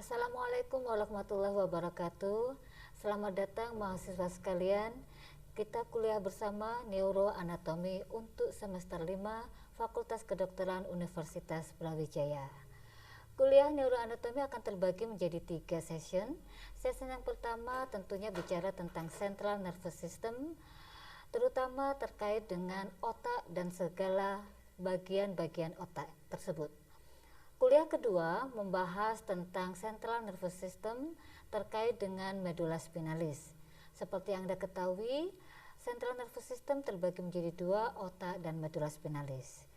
Assalamualaikum warahmatullahi wabarakatuh. Selamat datang mahasiswa sekalian. Kita kuliah bersama Neuroanatomi untuk semester 5 Fakultas Kedokteran Universitas Brawijaya. Kuliah Neuroanatomi akan terbagi menjadi 3 session. Session yang pertama tentunya bicara tentang Central Nervous System, terutama terkait dengan otak dan segala bagian-bagian otak tersebut. Kuliah kedua membahas tentang Central Nervous System terkait dengan medulla spinalis. Seperti yang Anda ketahui, Central Nervous System terbagi menjadi 2, otak dan medulla spinalis.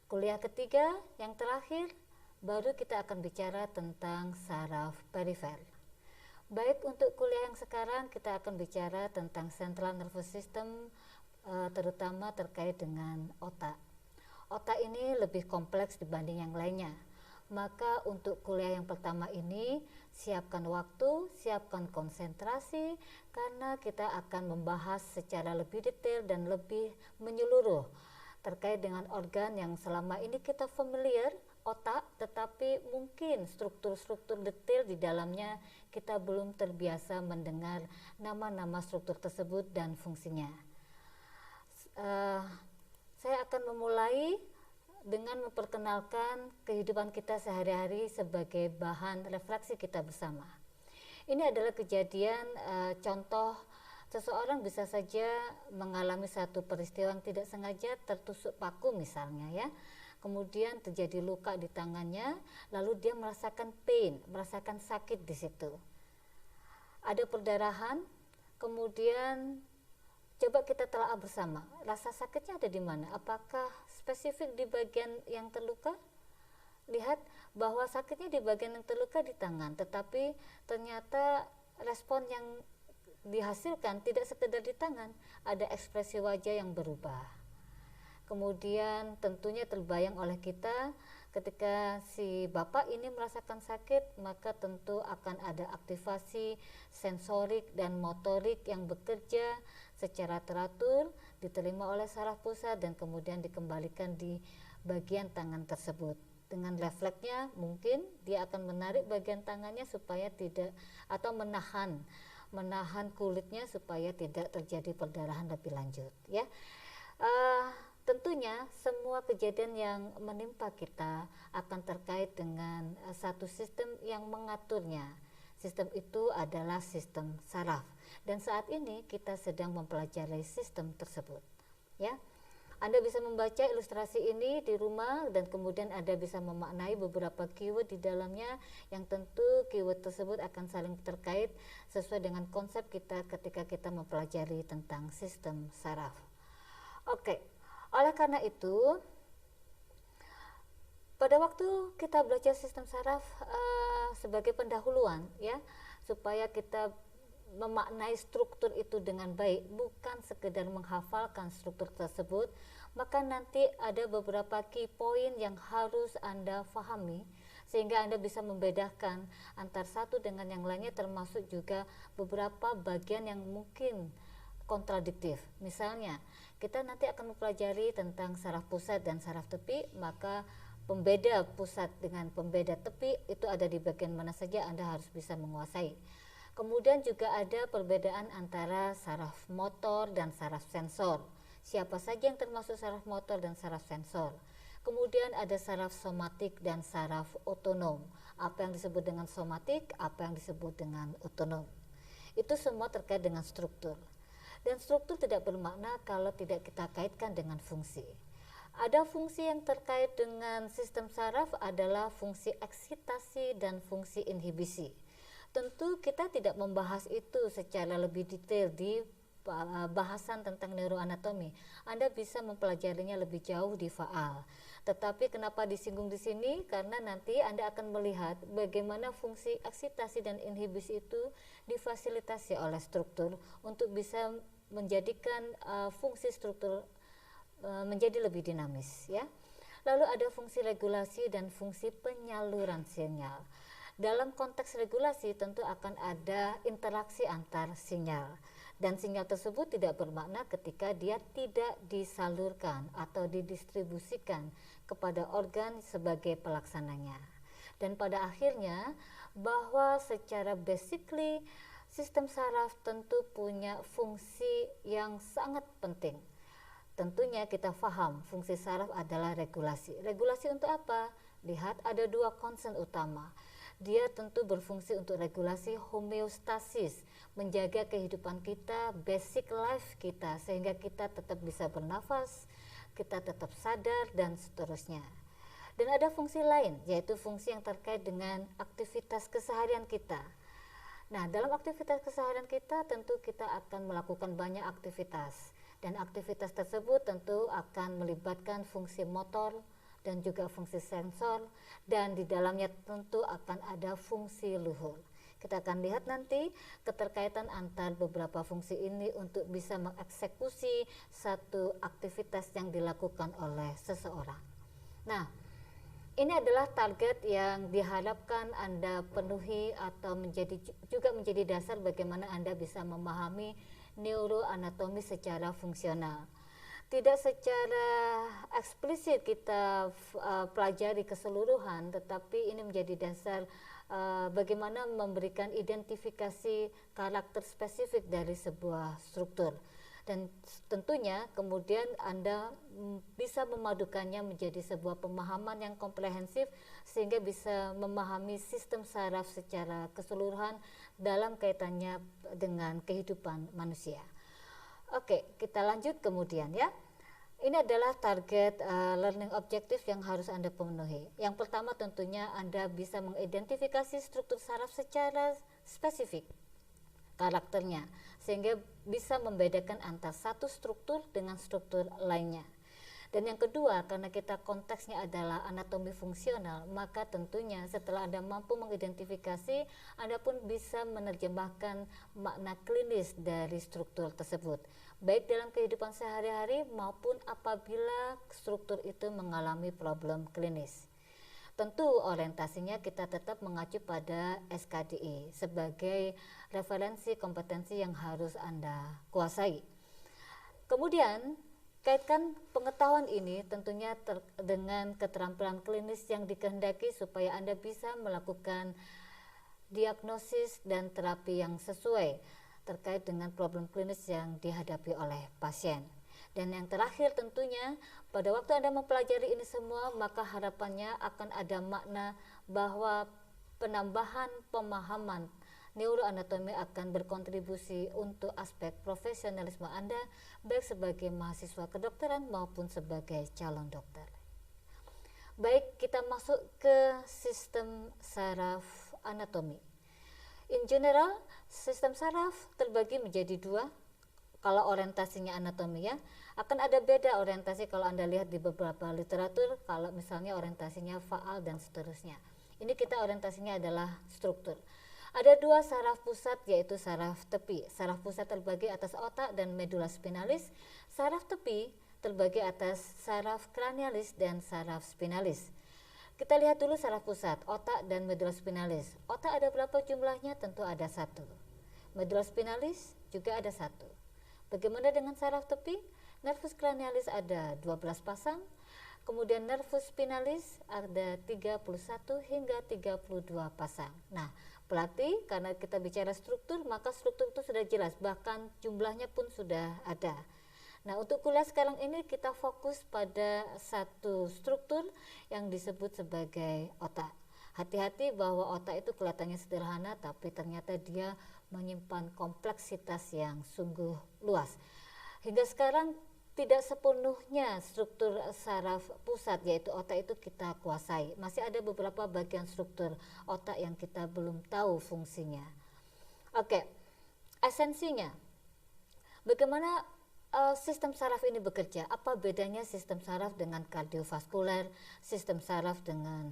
Kuliah ketiga, yang terakhir, baru kita akan bicara tentang saraf perifer. Baik, untuk kuliah yang sekarang kita akan bicara tentang Central Nervous System, terutama terkait dengan otak. Otak ini lebih kompleks dibanding yang lainnya. Maka untuk kuliah yang pertama ini, siapkan waktu, siapkan konsentrasi, karena kita akan membahas secara lebih detail dan lebih menyeluruh terkait dengan organ yang selama ini kita familiar, otak, tetapi mungkin struktur-struktur detail di dalamnya kita belum terbiasa mendengar nama-nama struktur tersebut dan fungsinya. Saya akan memulai dengan memperkenalkan kehidupan kita sehari-hari sebagai bahan refleksi kita bersama. Ini adalah kejadian contoh seseorang bisa saja mengalami satu peristiwa yang tidak sengaja, tertusuk paku misalnya ya. Kemudian terjadi luka di tangannya, lalu dia merasakan pain, merasakan sakit di situ. Ada perdarahan, kemudian coba kita telaah bersama, rasa sakitnya ada di mana? Apakah spesifik di bagian yang terluka? Lihat bahwa sakitnya di bagian yang terluka di tangan, tetapi ternyata respon yang dihasilkan tidak sekedar di tangan, ada ekspresi wajah yang berubah. Kemudian tentunya terbayang oleh kita ketika si bapak ini merasakan sakit, maka tentu akan ada aktivasi sensorik dan motorik yang bekerja secara teratur, diterima oleh saraf pusat dan kemudian dikembalikan di bagian tangan tersebut. Dengan refleksnya mungkin dia akan menarik bagian tangannya supaya tidak, atau menahan kulitnya supaya tidak terjadi perdarahan lebih lanjut ya. Tentunya semua kejadian yang menimpa kita akan terkait dengan satu sistem yang mengaturnya. Sistem itu adalah sistem saraf, dan saat ini kita sedang mempelajari sistem tersebut ya. Anda bisa membaca ilustrasi ini di rumah dan kemudian Anda bisa memaknai beberapa keyword di dalamnya, yang tentu keyword tersebut akan saling terkait sesuai dengan konsep kita ketika kita mempelajari tentang sistem saraf. Oke, oleh karena itu pada waktu kita belajar sistem saraf sebagai pendahuluan ya, supaya kita memaknai struktur itu dengan baik, bukan sekedar menghafalkan struktur tersebut, maka nanti ada beberapa key point yang harus Anda pahami sehingga Anda bisa membedakan antar satu dengan yang lainnya, termasuk juga beberapa bagian yang mungkin kontradiktif. Misalnya, kita nanti akan mempelajari tentang saraf pusat dan saraf tepi, maka pembeda pusat dengan pembeda tepi itu ada di bagian mana saja Anda harus bisa menguasai. Kemudian juga ada perbedaan antara saraf motor dan saraf sensor. Siapa saja yang termasuk saraf motor dan saraf sensor. Kemudian ada saraf somatik dan saraf otonom. Apa yang disebut dengan somatik, apa yang disebut dengan otonom. Itu semua terkait dengan struktur. Dan struktur tidak bermakna kalau tidak kita kaitkan dengan fungsi. Ada fungsi yang terkait dengan sistem saraf adalah fungsi eksitasi dan fungsi inhibisi. Tentu kita tidak membahas itu secara lebih detail di bahasan tentang neuroanatomi. Anda bisa mempelajarinya lebih jauh di faal. Tetapi kenapa disinggung di sini? Karena nanti Anda akan melihat bagaimana fungsi eksitasi dan inhibisi itu difasilitasi oleh struktur untuk bisa menjadikan fungsi struktur menjadi lebih dinamis ya. Lalu ada fungsi regulasi dan fungsi penyaluran sinyal. Dalam konteks regulasi tentu akan ada interaksi antar sinyal, dan sinyal tersebut tidak bermakna ketika dia tidak disalurkan atau didistribusikan kepada organ sebagai pelaksananya. Dan pada akhirnya bahwa secara basically sistem saraf tentu punya fungsi yang sangat penting. Tentunya kita paham fungsi saraf adalah regulasi. Regulasi untuk apa? Lihat ada dua concern utama. Dia tentu berfungsi untuk regulasi homeostasis, menjaga kehidupan kita, basic life kita, sehingga kita tetap bisa bernafas, kita tetap sadar, dan seterusnya. Dan ada fungsi lain, yaitu fungsi yang terkait dengan aktivitas keseharian kita. Nah, dalam aktivitas keseharian kita tentu kita akan melakukan banyak aktivitas, dan aktivitas tersebut tentu akan melibatkan fungsi motor dan juga fungsi sensor, dan di dalamnya tentu akan ada fungsi luhur. Kita akan lihat nanti keterkaitan antar beberapa fungsi ini untuk bisa mengeksekusi satu aktivitas yang dilakukan oleh seseorang. Nah, ini adalah target yang diharapkan Anda penuhi atau juga menjadi dasar bagaimana Anda bisa memahami neuroanatomi secara fungsional. Tidak secara eksplisit kita pelajari keseluruhan, tetapi ini menjadi dasar bagaimana memberikan identifikasi karakter spesifik dari sebuah struktur. Dan tentunya kemudian Anda bisa memadukannya menjadi sebuah pemahaman yang komprehensif sehingga bisa memahami sistem saraf secara keseluruhan dalam kaitannya dengan kehidupan manusia. Oke, kita lanjut kemudian ya. Ini adalah target learning objective yang harus Anda penuhi. Yang pertama tentunya Anda bisa mengidentifikasi struktur saraf secara spesifik karakternya, sehingga bisa membedakan antara satu struktur dengan struktur lainnya. Dan yang kedua, karena kita konteksnya adalah anatomi fungsional, maka tentunya setelah Anda mampu mengidentifikasi, Anda pun bisa menerjemahkan makna klinis dari struktur tersebut, baik dalam kehidupan sehari-hari maupun apabila struktur itu mengalami problem klinis. Tentu orientasinya kita tetap mengacu pada SKDI sebagai referensi kompetensi yang harus Anda kuasai. Kemudian kaitkan pengetahuan ini tentunya dengan keterampilan klinis yang dikehendaki supaya Anda bisa melakukan diagnosis dan terapi yang sesuai terkait dengan problem klinis yang dihadapi oleh pasien. Dan yang terakhir tentunya pada waktu Anda mempelajari ini semua, maka harapannya akan ada makna bahwa penambahan pemahaman neuroanatomi akan berkontribusi untuk aspek profesionalisme Anda baik sebagai mahasiswa kedokteran maupun sebagai calon dokter. Baik, kita masuk ke sistem saraf anatomi. In general, sistem saraf terbagi menjadi dua. Kalau orientasinya anatomi ya, akan ada beda orientasi kalau Anda lihat di beberapa literatur, kalau misalnya orientasinya faal dan seterusnya. Ini kita orientasinya adalah struktur. Ada dua saraf pusat, yaitu saraf tepi. Saraf pusat terbagi atas otak dan medula spinalis. Saraf tepi terbagi atas saraf cranialis dan saraf spinalis. Kita lihat dulu saraf pusat, otak dan medula spinalis. Otak ada berapa jumlahnya? Tentu ada satu. Medula spinalis juga ada satu. Bagaimana dengan saraf tepi? Nervus cranialis ada 12 pasang. Kemudian nervus spinalis ada 31 hingga 32 pasang. Nah, berarti karena kita bicara struktur, maka struktur itu sudah jelas, bahkan jumlahnya pun sudah ada. Nah, untuk kuliah sekarang ini kita fokus pada satu struktur yang disebut sebagai otak. Hati-hati bahwa otak itu kelihatannya sederhana, tapi ternyata dia menyimpan kompleksitas yang sungguh luas. Hingga sekarang tidak sepenuhnya struktur saraf pusat yaitu otak itu kita kuasai. Masih ada beberapa bagian struktur otak yang kita belum tahu fungsinya. Oke, esensinya bagaimana sistem saraf ini bekerja? Apa bedanya sistem saraf dengan kardiovaskuler, sistem saraf dengan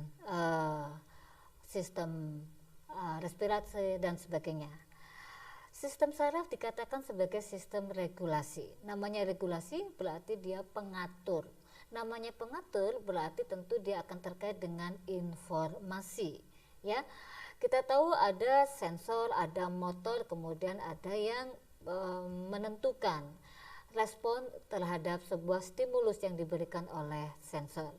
sistem respirasi dan sebagainya? Sistem saraf dikatakan sebagai sistem regulasi. Namanya regulasi berarti dia pengatur. Namanya pengatur berarti tentu dia akan terkait dengan informasi. Ya, kita tahu ada sensor, ada motor, kemudian ada yang menentukan respon terhadap sebuah stimulus yang diberikan oleh sensor.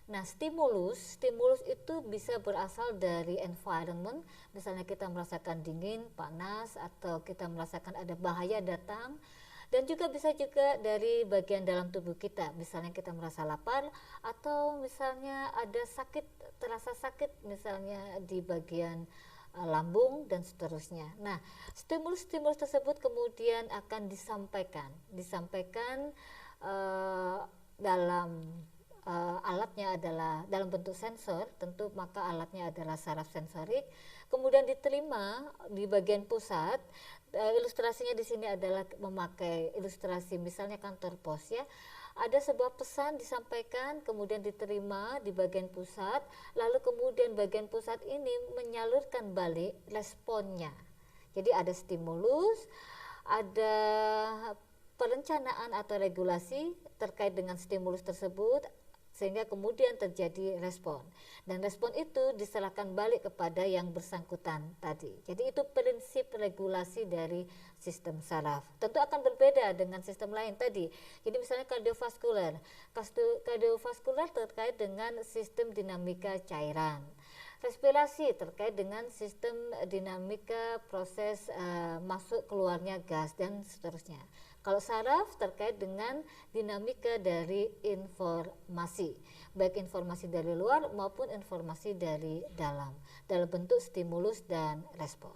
Nah, stimulus itu bisa berasal dari environment, misalnya kita merasakan dingin, panas, atau kita merasakan ada bahaya datang, dan juga bisa juga dari bagian dalam tubuh kita, misalnya kita merasa lapar, atau misalnya ada sakit, terasa sakit, misalnya di bagian lambung dan seterusnya. Nah, stimulus-stimulus tersebut kemudian akan disampaikan dalam alatnya adalah dalam bentuk sensor, tentu maka alatnya adalah saraf sensorik, kemudian diterima di bagian pusat. Ilustrasinya di sini adalah memakai ilustrasi misalnya kantor pos ya. Ada sebuah pesan disampaikan, kemudian diterima di bagian pusat, lalu kemudian bagian pusat ini menyalurkan balik responnya. Jadi ada stimulus, ada perencanaan atau regulasi terkait dengan stimulus tersebut, sehingga kemudian terjadi respon, dan respon itu diserahkan balik kepada yang bersangkutan tadi. Jadi itu prinsip regulasi dari sistem saraf. Tentu akan berbeda dengan sistem lain tadi. Jadi misalnya kardiovaskular terkait dengan sistem dinamika cairan, respirasi terkait dengan sistem dinamika proses masuk keluarnya gas dan seterusnya. Kalau saraf terkait dengan dinamika dari informasi, baik informasi dari luar maupun informasi dari dalam bentuk stimulus dan respon.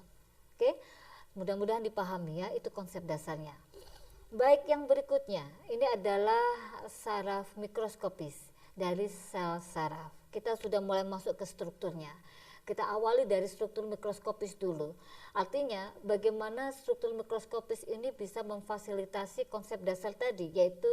Oke, mudah-mudahan dipahami ya, itu konsep dasarnya. Baik, yang berikutnya, ini adalah saraf mikroskopis dari sel saraf. Kita sudah mulai masuk ke strukturnya. Kita awali dari struktur mikroskopis dulu. Artinya bagaimana struktur mikroskopis ini bisa memfasilitasi konsep dasar tadi, yaitu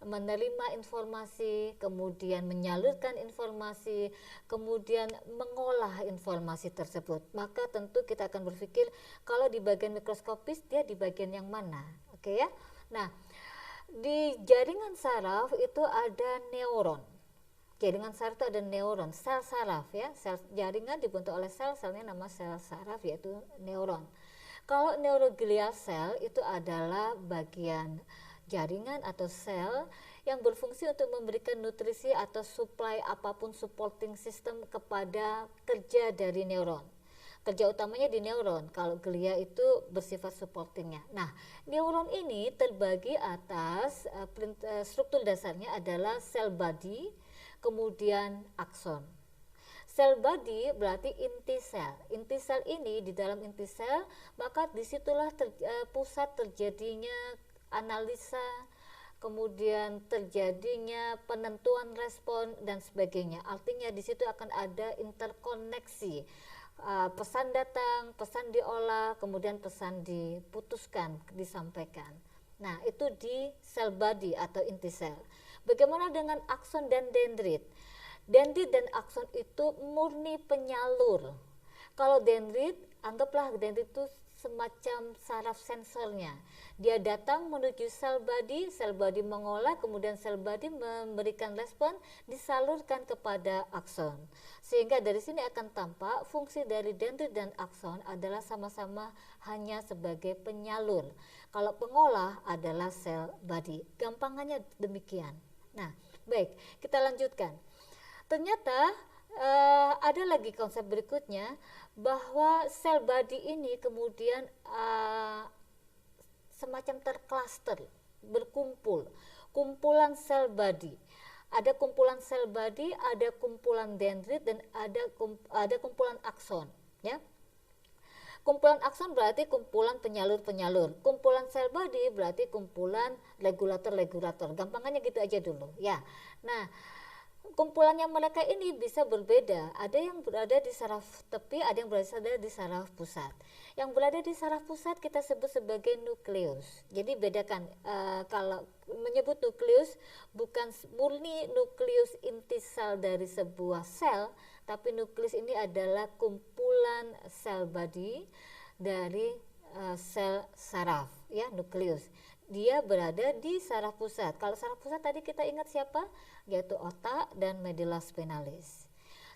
menerima informasi, kemudian menyalurkan informasi, kemudian mengolah informasi tersebut. Maka tentu kita akan berpikir kalau di bagian mikroskopis dia di bagian yang mana. Oke ya. Nah, di jaringan saraf itu ada neuron. Jaringan saraf itu ada neuron, sel saraf ya, sel jaringan dibentuk oleh selnya nama sel saraf yaitu neuron. Kalau neuroglial cell itu adalah bagian jaringan atau sel yang berfungsi untuk memberikan nutrisi atau supply apapun supporting system kepada kerja dari neuron. Kerja utamanya di neuron, kalau glia itu bersifat supportingnya. Nah, neuron ini terbagi atas struktur dasarnya adalah sel body, kemudian akson. Sel body berarti inti sel. Inti sel ini, di dalam inti sel, maka disitulah pusat terjadinya analisa, kemudian terjadinya penentuan respon dan sebagainya. Artinya di situ akan ada interkoneksi. Pesan datang, pesan diolah, kemudian pesan diputuskan, disampaikan. Nah, itu di sel body atau inti sel. Bagaimana dengan akson dan dendrit? Dendrit dan akson itu murni penyalur. Kalau dendrit, anggaplah dendrit itu semacam saraf sensornya. Dia datang menuju sel body mengolah, kemudian sel body memberikan respon, disalurkan kepada akson. Sehingga dari sini akan tampak fungsi dari dendrit dan akson adalah sama-sama hanya sebagai penyalur. Kalau pengolah adalah sel body. Gampangannya demikian. Nah, baik, kita lanjutkan. Ternyata ada lagi konsep berikutnya, bahwa sel body ini kemudian semacam tercluster, berkumpul, kumpulan sel body. Ada kumpulan sel body, ada kumpulan dendrit, dan ada kumpulan akson, ya. Kumpulan akson berarti kumpulan penyalur-penyalur. Kumpulan sel body berarti kumpulan regulator-regulator. Gampangannya gitu aja dulu, ya. Nah, kumpulannya mereka ini bisa berbeda. Ada yang berada di saraf tepi, ada yang berada di saraf pusat. Yang berada di saraf pusat kita sebut sebagai nukleus. Jadi bedakan, kalau menyebut nukleus bukan murni nukleus inti sel dari sebuah sel, tapi nukleus ini adalah kumpulan sel body dari sel saraf, ya, nukleus. Dia berada di saraf pusat. Kalau saraf pusat tadi kita ingat siapa? Yaitu otak dan medulla spinalis.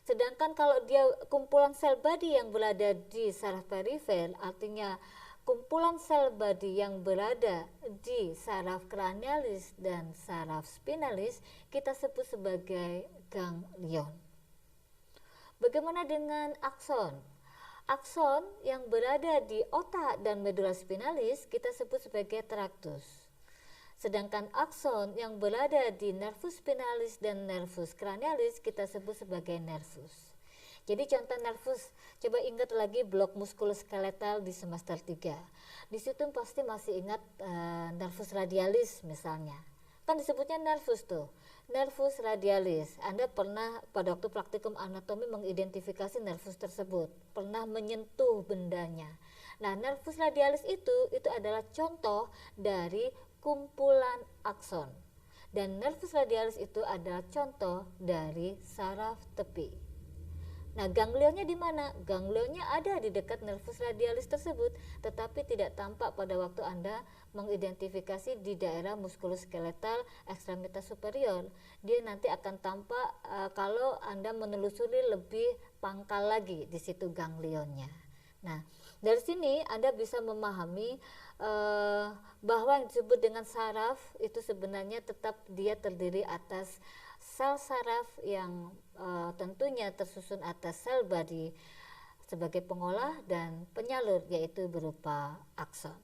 Sedangkan kalau dia kumpulan sel body yang berada di saraf perifer, artinya kumpulan sel body yang berada di saraf kranialis dan saraf spinalis kita sebut sebagai ganglion. Bagaimana dengan akson? Akson yang berada di otak dan medula spinalis kita sebut sebagai traktus. Sedangkan akson yang berada di nervus spinalis dan nervus kranialis kita sebut sebagai nervus. Jadi contoh nervus, coba ingat lagi blok muskuloskeletal di semester 3. Di situ pasti masih ingat nervus radialis misalnya. Kan disebutnya nervus tuh. Nervus radialis. Anda pernah pada waktu praktikum anatomi mengidentifikasi nervus tersebut, pernah menyentuh bendanya. Nah, nervus radialis itu adalah contoh dari kumpulan akson. Dan nervus radialis itu adalah contoh dari saraf tepi. Nah, ganglionnya di mana? Ganglionnya ada di dekat nervus radialis tersebut, tetapi tidak tampak pada waktu Anda mengidentifikasi di daerah muskuloskeletal ekstremitas superior. Dia nanti akan tampak kalau Anda menelusuri lebih pangkal lagi di situ ganglionnya. Nah, dari sini Anda bisa memahami bahwa yang disebut dengan saraf itu sebenarnya tetap dia terdiri atas sel saraf yang tentunya tersusun atas sel body sebagai pengolah dan penyalur, yaitu berupa akson.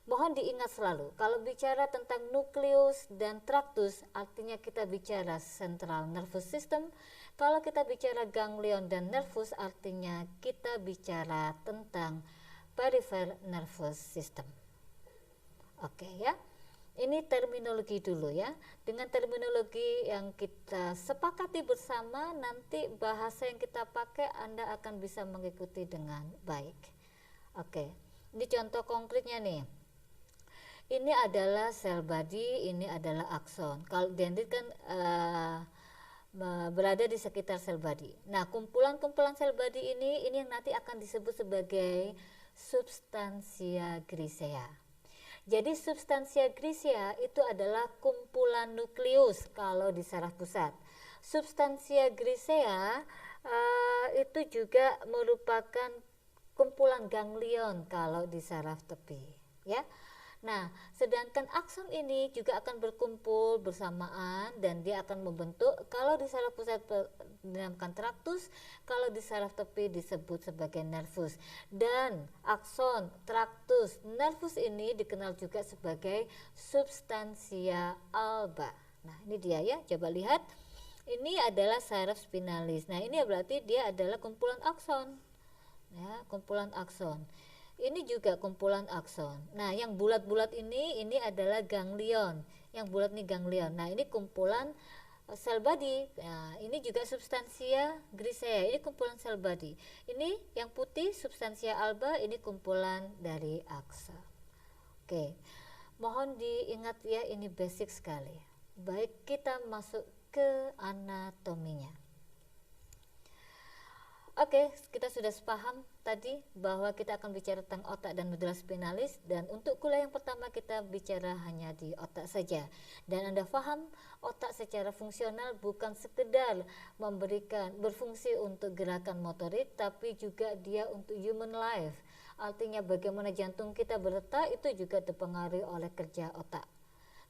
Mohon diingat selalu, kalau bicara tentang nukleus dan traktus, artinya kita bicara central nervous system. Kalau kita bicara ganglion dan nervus, artinya kita bicara tentang peripheral nervous system. Oke ya. Ini terminologi dulu ya. Dengan terminologi yang kita sepakati bersama, nanti bahasa yang kita pakai Anda akan bisa mengikuti dengan baik. Oke, ini contoh konkretnya nih. Ini adalah sel body, ini adalah akson. Kalau dendrit kan berada di sekitar sel body. Nah, kumpulan-kumpulan sel body ini yang nanti akan disebut sebagai substansia grisea. Jadi substansia grisea itu adalah kumpulan nukleus kalau di saraf pusat. Substansia grisea itu juga merupakan kumpulan ganglion kalau di saraf tepi, ya. Nah, sedangkan akson ini juga akan berkumpul bersamaan dan dia akan membentuk, kalau di saraf pusat dinamakan traktus, kalau di saraf tepi disebut sebagai nervus. Dan akson, traktus, nervus ini dikenal juga sebagai substansia alba. Nah, ini dia ya, coba lihat. Ini adalah saraf spinalis. Nah, ini berarti dia adalah kumpulan akson. Ya, kumpulan akson. Ini juga kumpulan akson. Nah, yang bulat-bulat ini adalah ganglion. Yang bulat ini ganglion. Nah, ini kumpulan sel body. Nah, ini juga substansia grisea. Ini kumpulan sel body. Ini yang putih substansia alba, ini kumpulan dari akson. Oke. Mohon diingat ya, ini basic sekali. Baik, kita masuk ke anatominya. Oke, kita sudah sepaham tadi bahwa kita akan bicara tentang otak dan medula spinalis, dan untuk kuliah yang pertama kita bicara hanya di otak saja. Dan Anda paham, otak secara fungsional bukan sekedar berfungsi untuk gerakan motorik, tapi juga dia untuk human life. Artinya bagaimana jantung kita berdetak itu juga dipengaruhi oleh kerja otak.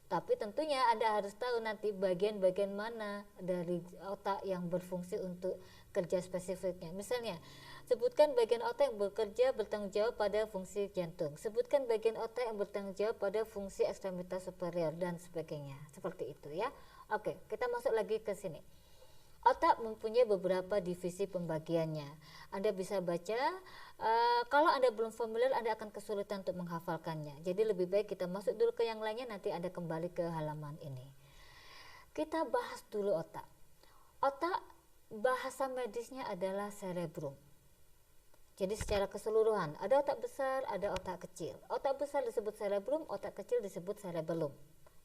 Tapi tentunya Anda harus tahu nanti bagian-bagian mana dari otak yang berfungsi untuk kerja spesifiknya. Misalnya, sebutkan bagian otak yang bekerja bertanggung jawab pada fungsi jantung. Sebutkan bagian otak yang bertanggung jawab pada fungsi ekstremitas superior dan sebagainya. Seperti itu ya. Oke, kita masuk lagi ke sini. Otak mempunyai beberapa divisi pembagiannya. Anda bisa baca, kalau Anda belum familiar Anda akan kesulitan untuk menghafalkannya. Jadi lebih baik kita masuk dulu ke yang lainnya, nanti Anda kembali ke halaman ini. Kita bahas dulu otak. Otak bahasa medisnya adalah cerebrum. Jadi secara keseluruhan, ada otak besar, ada otak kecil. Otak besar disebut cerebrum, otak kecil disebut cerebellum.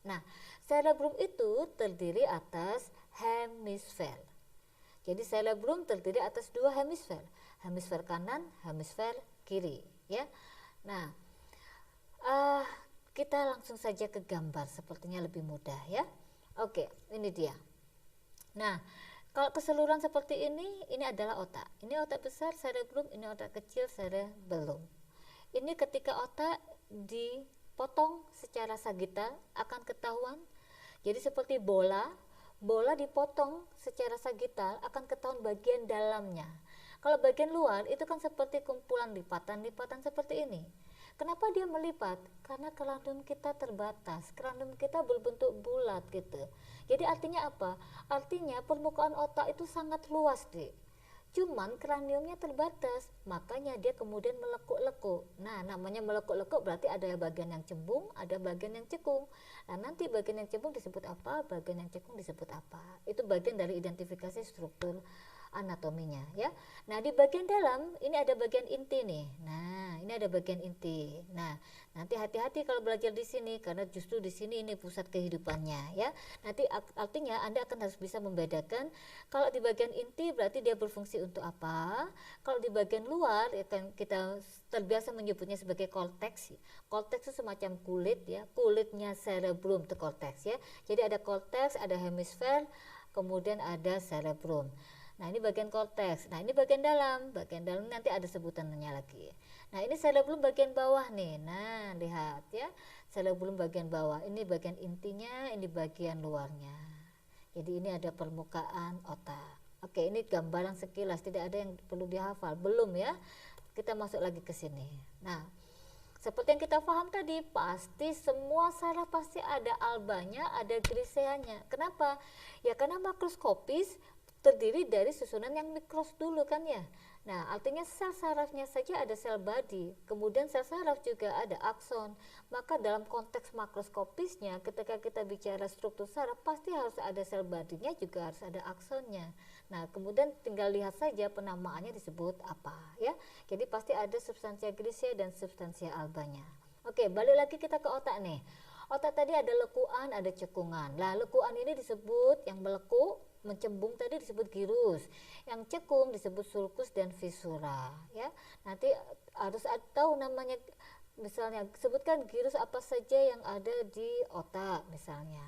Nah, cerebrum itu terdiri atas hemisfer. Jadi cerebrum terdiri atas dua hemisfer, hemisfer kanan, hemisfer kiri, ya. Nah, kita langsung saja ke gambar, sepertinya lebih mudah ya. Oke, ini dia. Nah, kalau keseluruhan seperti ini adalah otak. Ini otak besar cerebrum, ini otak kecil cerebellum. Ini ketika otak dipotong secara sagital akan ketahuan. Jadi seperti bola dipotong secara sagital akan ketahuan bagian dalamnya. Kalau bagian luar itu kan seperti kumpulan lipatan-lipatan seperti ini. Kenapa dia melipat? Karena kranium kita terbatas, kranium kita berbentuk bulat gitu. Jadi artinya apa? Artinya permukaan otak itu sangat luas, Dik. Cuman kraniumnya terbatas, makanya dia kemudian melekuk-lekuk. Nah, namanya melekuk-lekuk berarti ada bagian yang cembung, ada bagian yang cekung. Nah, nanti bagian yang cembung disebut apa, bagian yang cekung disebut apa. Itu bagian dari identifikasi struktur anatominya ya. Nah, di bagian dalam ini ada bagian inti nih. Nah, ini ada bagian inti. Nah, nanti hati-hati kalau belajar di sini karena justru di sini ini pusat kehidupannya ya. Nanti artinya Anda akan harus bisa membedakan kalau di bagian inti berarti dia berfungsi untuk apa. Kalau di bagian luar ya kan kita terbiasa menyebutnya sebagai korteks. Korteks itu semacam kulit ya, kulitnya cerebrum itu korteks ya. Jadi ada korteks, ada hemisfer, kemudian ada cerebrum. Nah, ini bagian korteks. Nah, ini bagian dalam. Bagian dalam nanti ada sebutannya lagi. Nah, ini cerebrum bagian bawah nih. Nah, lihat ya. Cerebrum bagian bawah. Ini bagian intinya, ini bagian luarnya. Jadi ini ada permukaan otak. Oke, ini gambaran sekilas, tidak ada yang perlu dihafal. Belum ya. Kita masuk lagi ke sini. Nah, seperti yang kita paham tadi, pasti semua saraf pasti ada albanya, ada griseanya. Kenapa? Ya karena makroskopis terdiri dari susunan yang mikros dulu kan ya. Nah, artinya sel sarafnya saja ada sel body, kemudian sel saraf juga ada akson. Maka dalam konteks makroskopisnya ketika kita bicara struktur saraf pasti harus ada sel body-nya juga harus ada aksonnya. Nah, kemudian tinggal lihat saja penamaannya disebut apa ya. Jadi pasti ada substansia grisea dan substansia albanya. Oke, balik lagi kita ke otak nih. Otak tadi ada lekuan, ada cekungan. Lah, lekuan ini disebut yang melekuk, mencembung tadi disebut gyrus, yang cekung disebut sulcus dan viscera ya. Nanti harus tahu namanya, misalnya sebutkan gyrus apa saja yang ada di otak misalnya.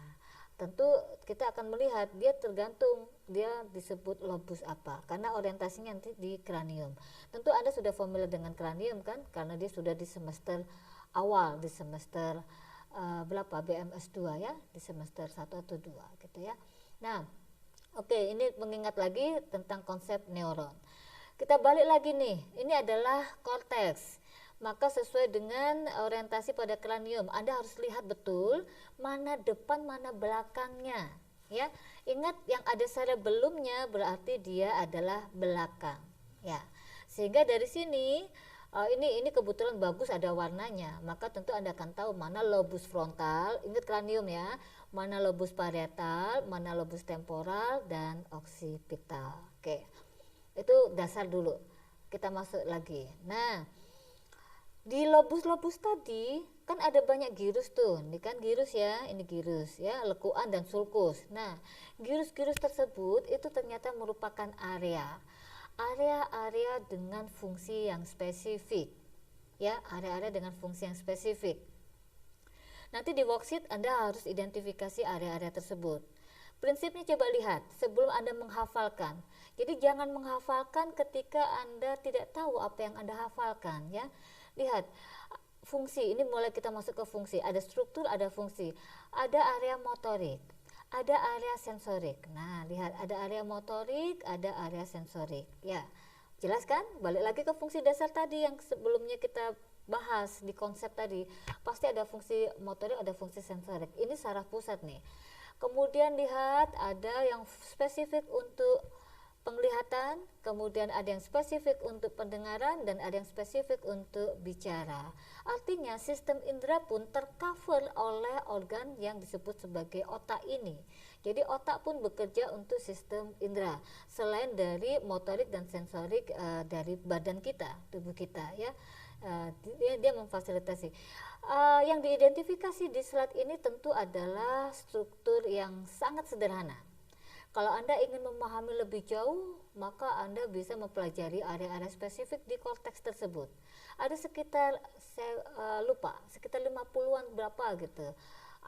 Tentu kita akan melihat dia tergantung dia disebut lobus apa karena orientasinya nanti di kranium. Tentu Anda sudah familiar dengan kranium kan karena dia sudah di semester awal, di semester berapa BMS 2 ya, di semester 1 atau 2 gitu ya. Nah, oke, ini mengingat lagi tentang konsep neuron. Kita balik lagi nih, ini adalah korteks. Maka sesuai dengan orientasi pada kranium, Anda harus lihat betul mana depan, mana belakangnya. Ya, ingat yang ada cerebellumnya berarti dia adalah belakang. Ya, sehingga dari sini ini kebetulan bagus ada warnanya, maka tentu Anda akan tahu mana lobus frontal, ingat kranium ya, mana lobus parietal, mana lobus temporal, dan occipital. Oke, itu dasar dulu. Kita masuk lagi. Nah, di lobus-lobus tadi kan ada banyak gyrus tuh, ini kan gyrus ya, ini gyrus ya, lekuan dan sulcus. Nah, gyrus-gyrus tersebut itu ternyata merupakan area-area dengan fungsi yang spesifik ya, area-area dengan fungsi yang spesifik. Nanti di worksheet Anda harus identifikasi area-area tersebut. Prinsipnya coba lihat sebelum Anda menghafalkan. Jadi jangan menghafalkan ketika Anda tidak tahu apa yang Anda hafalkan ya. Lihat fungsi, ini mulai kita masuk ke fungsi, ada struktur, ada fungsi, ada area motorik, ada area sensorik. Nah, lihat ada area motorik, ada area sensorik. Ya, jelas kan? Balik lagi ke fungsi dasar tadi yang sebelumnya kita bahas di konsep tadi. Pasti ada fungsi motorik, ada fungsi sensorik. Ini saraf pusat nih. Kemudian lihat ada yang spesifik untuk penglihatan, kemudian ada yang spesifik untuk pendengaran, dan ada yang spesifik untuk bicara. Artinya sistem indera pun tercover oleh organ yang disebut sebagai otak ini. Jadi otak pun bekerja untuk sistem indera selain dari motorik dan sensorik dari badan kita, tubuh kita ya. Dia memfasilitasi. Yang diidentifikasi di slide ini tentu adalah struktur yang sangat sederhana. Kalau Anda ingin memahami lebih jauh, maka Anda bisa mempelajari area-area spesifik di korteks tersebut. Ada sekitar, saya lupa, sekitar 50-an berapa gitu,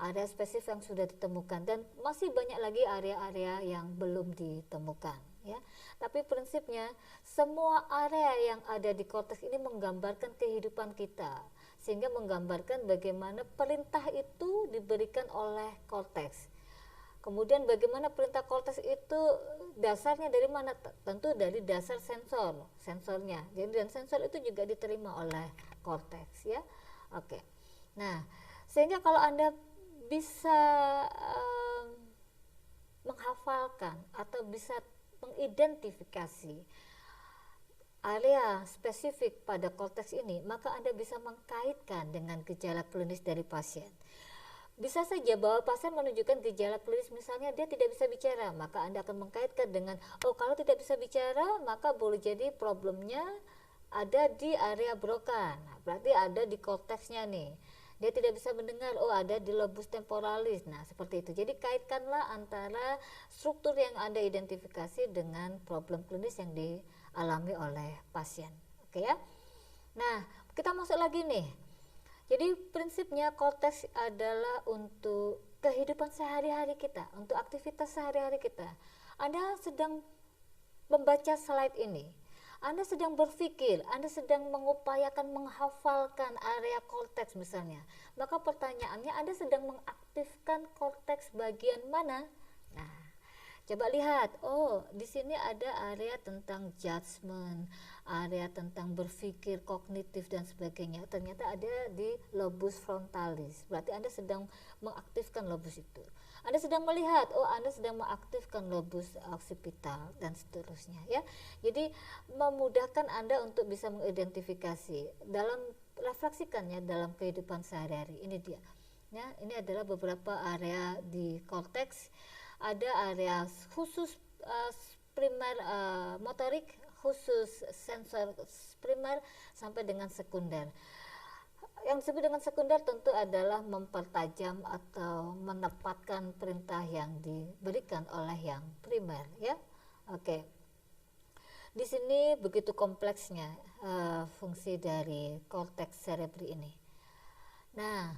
area spesifik yang sudah ditemukan, dan masih banyak lagi area-area yang belum ditemukan ya. Tapi prinsipnya semua area yang ada di korteks ini menggambarkan kehidupan kita, sehingga menggambarkan bagaimana perintah itu diberikan oleh korteks. Kemudian bagaimana perintah korteks itu dasarnya dari mana? Tentu dari dasar sensornya. Jadi dan sensor itu juga diterima oleh korteks, ya. Oke. Nah, sehingga kalau Anda bisa menghafalkan atau bisa mengidentifikasi area spesifik pada korteks ini, maka Anda bisa mengkaitkan dengan gejala klinis dari pasien. Bisa saja bahwa pasien menunjukkan gejala klinis, misalnya dia tidak bisa bicara, maka Anda akan mengkaitkan dengan, oh kalau tidak bisa bicara maka boleh jadi problemnya ada di area brokan. Nah, berarti ada di korteksnya nih. Dia tidak bisa mendengar, oh ada di lobus temporalis. Nah, seperti itu. Jadi kaitkanlah antara struktur yang Anda identifikasi dengan problem klinis yang dialami oleh pasien. Oke ya. Nah, kita masuk lagi nih. Jadi prinsipnya korteks adalah untuk kehidupan sehari-hari kita, untuk aktivitas sehari-hari kita. Anda sedang membaca slide ini, Anda sedang berpikir, Anda sedang mengupayakan menghafalkan area korteks misalnya. Maka pertanyaannya, Anda sedang mengaktifkan korteks bagian mana? Nah, coba lihat, oh di sini ada area tentang judgment, area tentang berpikir, kognitif dan sebagainya. Ternyata ada di lobus frontalis. Berarti Anda sedang mengaktifkan lobus itu. Anda sedang melihat, oh Anda sedang mengaktifkan lobus occipital dan seterusnya, ya. Jadi memudahkan Anda untuk bisa mengidentifikasi dalam refleksikannya dalam kehidupan sehari-hari. Ini dia. Ya, ini adalah beberapa area di korteks. Ada area khusus primer motorik, khusus sensor primer sampai dengan sekunder. Yang disebut dengan sekunder tentu adalah mempertajam atau menepatkan perintah yang diberikan oleh yang primer, ya. Oke. Di sini begitu kompleksnya fungsi dari korteks cerebri ini. Nah,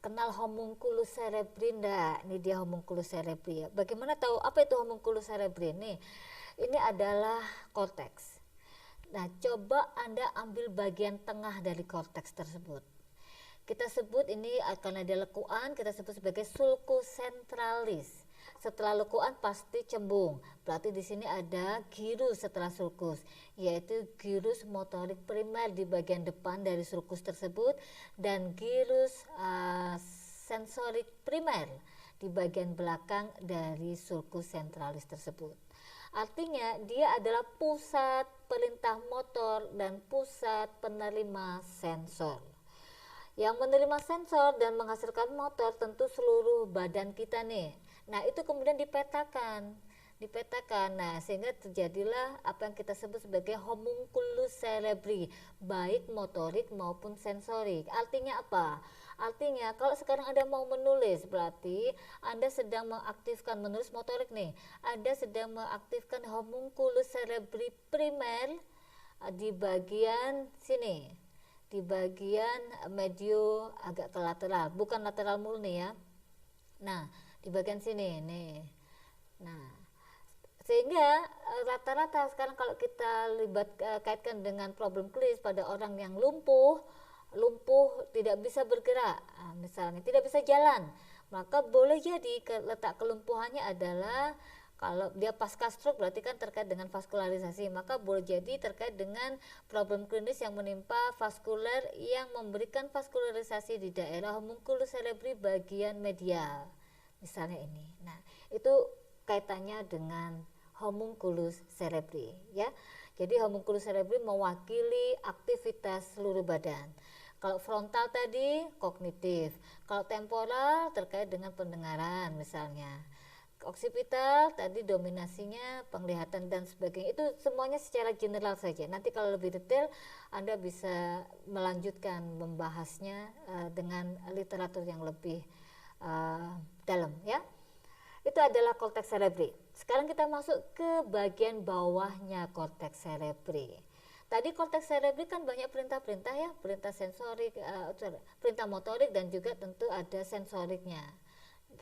kenal homunculus cerebri enggak? Ini dia homunculus cerebri, ya. Bagaimana tahu apa itu homunculus cerebri ini? Ini adalah korteks. Nah, coba Anda ambil bagian tengah dari korteks tersebut. Kita sebut ini akan ada lekuan, kita sebut sebagai sulcus centralis. Setelah lekuan pasti cembung. Berarti di sini ada gyrus setelah sulcus, yaitu gyrus motorik primer di bagian depan dari sulcus tersebut dan gyrus sensorik primer di bagian belakang dari sulcus centralis tersebut. Artinya dia adalah pusat perintah motor dan pusat penerima sensor. Yang menerima sensor dan menghasilkan motor tentu seluruh badan kita nih. Nah, itu kemudian dipetakan. Nah, sehingga terjadilah apa yang kita sebut sebagai homunculus cerebri, baik motorik maupun sensorik. Artinya apa? Artinya kalau sekarang Anda mau menulis, berarti Anda sedang mengaktifkan menulis motorik nih. Anda sedang mengaktifkan homunculus cerebri primer di bagian sini, di bagian medio agak ke lateral, bukan lateral murni, ya. Nah, di bagian sini nih. Nah, sehingga rata-rata sekarang kalau kita kaitkan dengan problem klinis pada orang yang lumpuh tidak bisa bergerak, misalnya tidak bisa jalan, maka boleh jadi letak kelumpuhannya adalah, kalau dia pasca stroke berarti kan terkait dengan vaskularisasi, maka boleh jadi terkait dengan problem klinis yang menimpa vaskuler yang memberikan vaskularisasi di daerah homunculus cerebri bagian medial, misalnya ini. Nah, itu kaitannya dengan homunculus cerebri, ya. Jadi homunculus cerebri mewakili aktivitas seluruh badan. Kalau frontal tadi kognitif, kalau temporal terkait dengan pendengaran misalnya. Occipital tadi dominasinya penglihatan dan sebagainya. Itu semuanya secara general saja. Nanti kalau lebih detail Anda bisa melanjutkan membahasnya dengan literatur yang lebih dalam, ya. Itu adalah korteks cerebri. Sekarang kita masuk ke bagian bawahnya korteks cerebri. Tadi korteks cerebri kan banyak perintah-perintah, ya, perintah sensorik, perintah motorik dan juga tentu ada sensoriknya.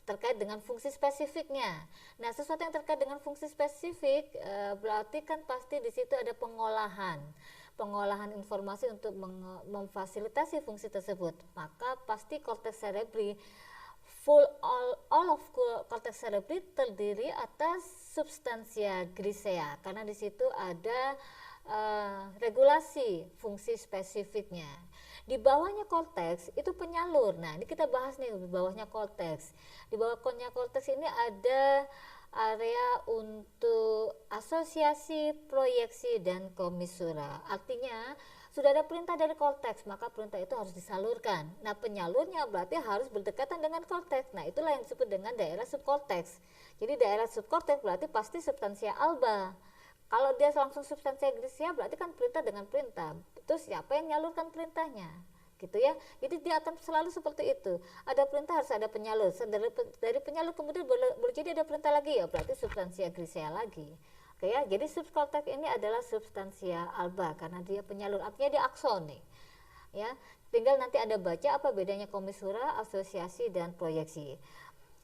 terkait dengan fungsi spesifiknya. Nah, sesuatu yang terkait dengan fungsi spesifik berarti kan pasti di situ ada pengolahan informasi untuk memfasilitasi fungsi tersebut. Maka pasti korteks cerebri all of cortex cerebri terdiri atas substansia grisea karena di situ ada regulasi fungsi spesifiknya. Di bawahnya korteks itu penyalur. Nah, ini kita bahas nih di bawahnya korteks. Di bawahnya korteks ini ada area untuk asosiasi, proyeksi, dan komisura. Artinya sudah ada perintah dari korteks, maka perintah itu harus disalurkan. Nah, penyalurnya berarti harus berdekatan dengan korteks. Nah, itulah yang disebut dengan daerah subkorteks. Jadi daerah subkorteks berarti pasti substansia alba. Kalau dia langsung substansia grisea berarti kan perintah dengan perintah. Terus siapa yang nyalurkan perintahnya? Gitu ya. Jadi dia akan selalu seperti itu. Ada perintah harus ada penyalur. Dari penyalur kemudian boleh jadi ada perintah lagi ya, berarti substansia grisea lagi. Oke ya. Jadi subkorteks ini adalah substansia alba karena dia penyalur. Artinya dia akson nih. Ya. Tinggal nanti ada baca apa bedanya komisura, asosiasi, dan proyeksi.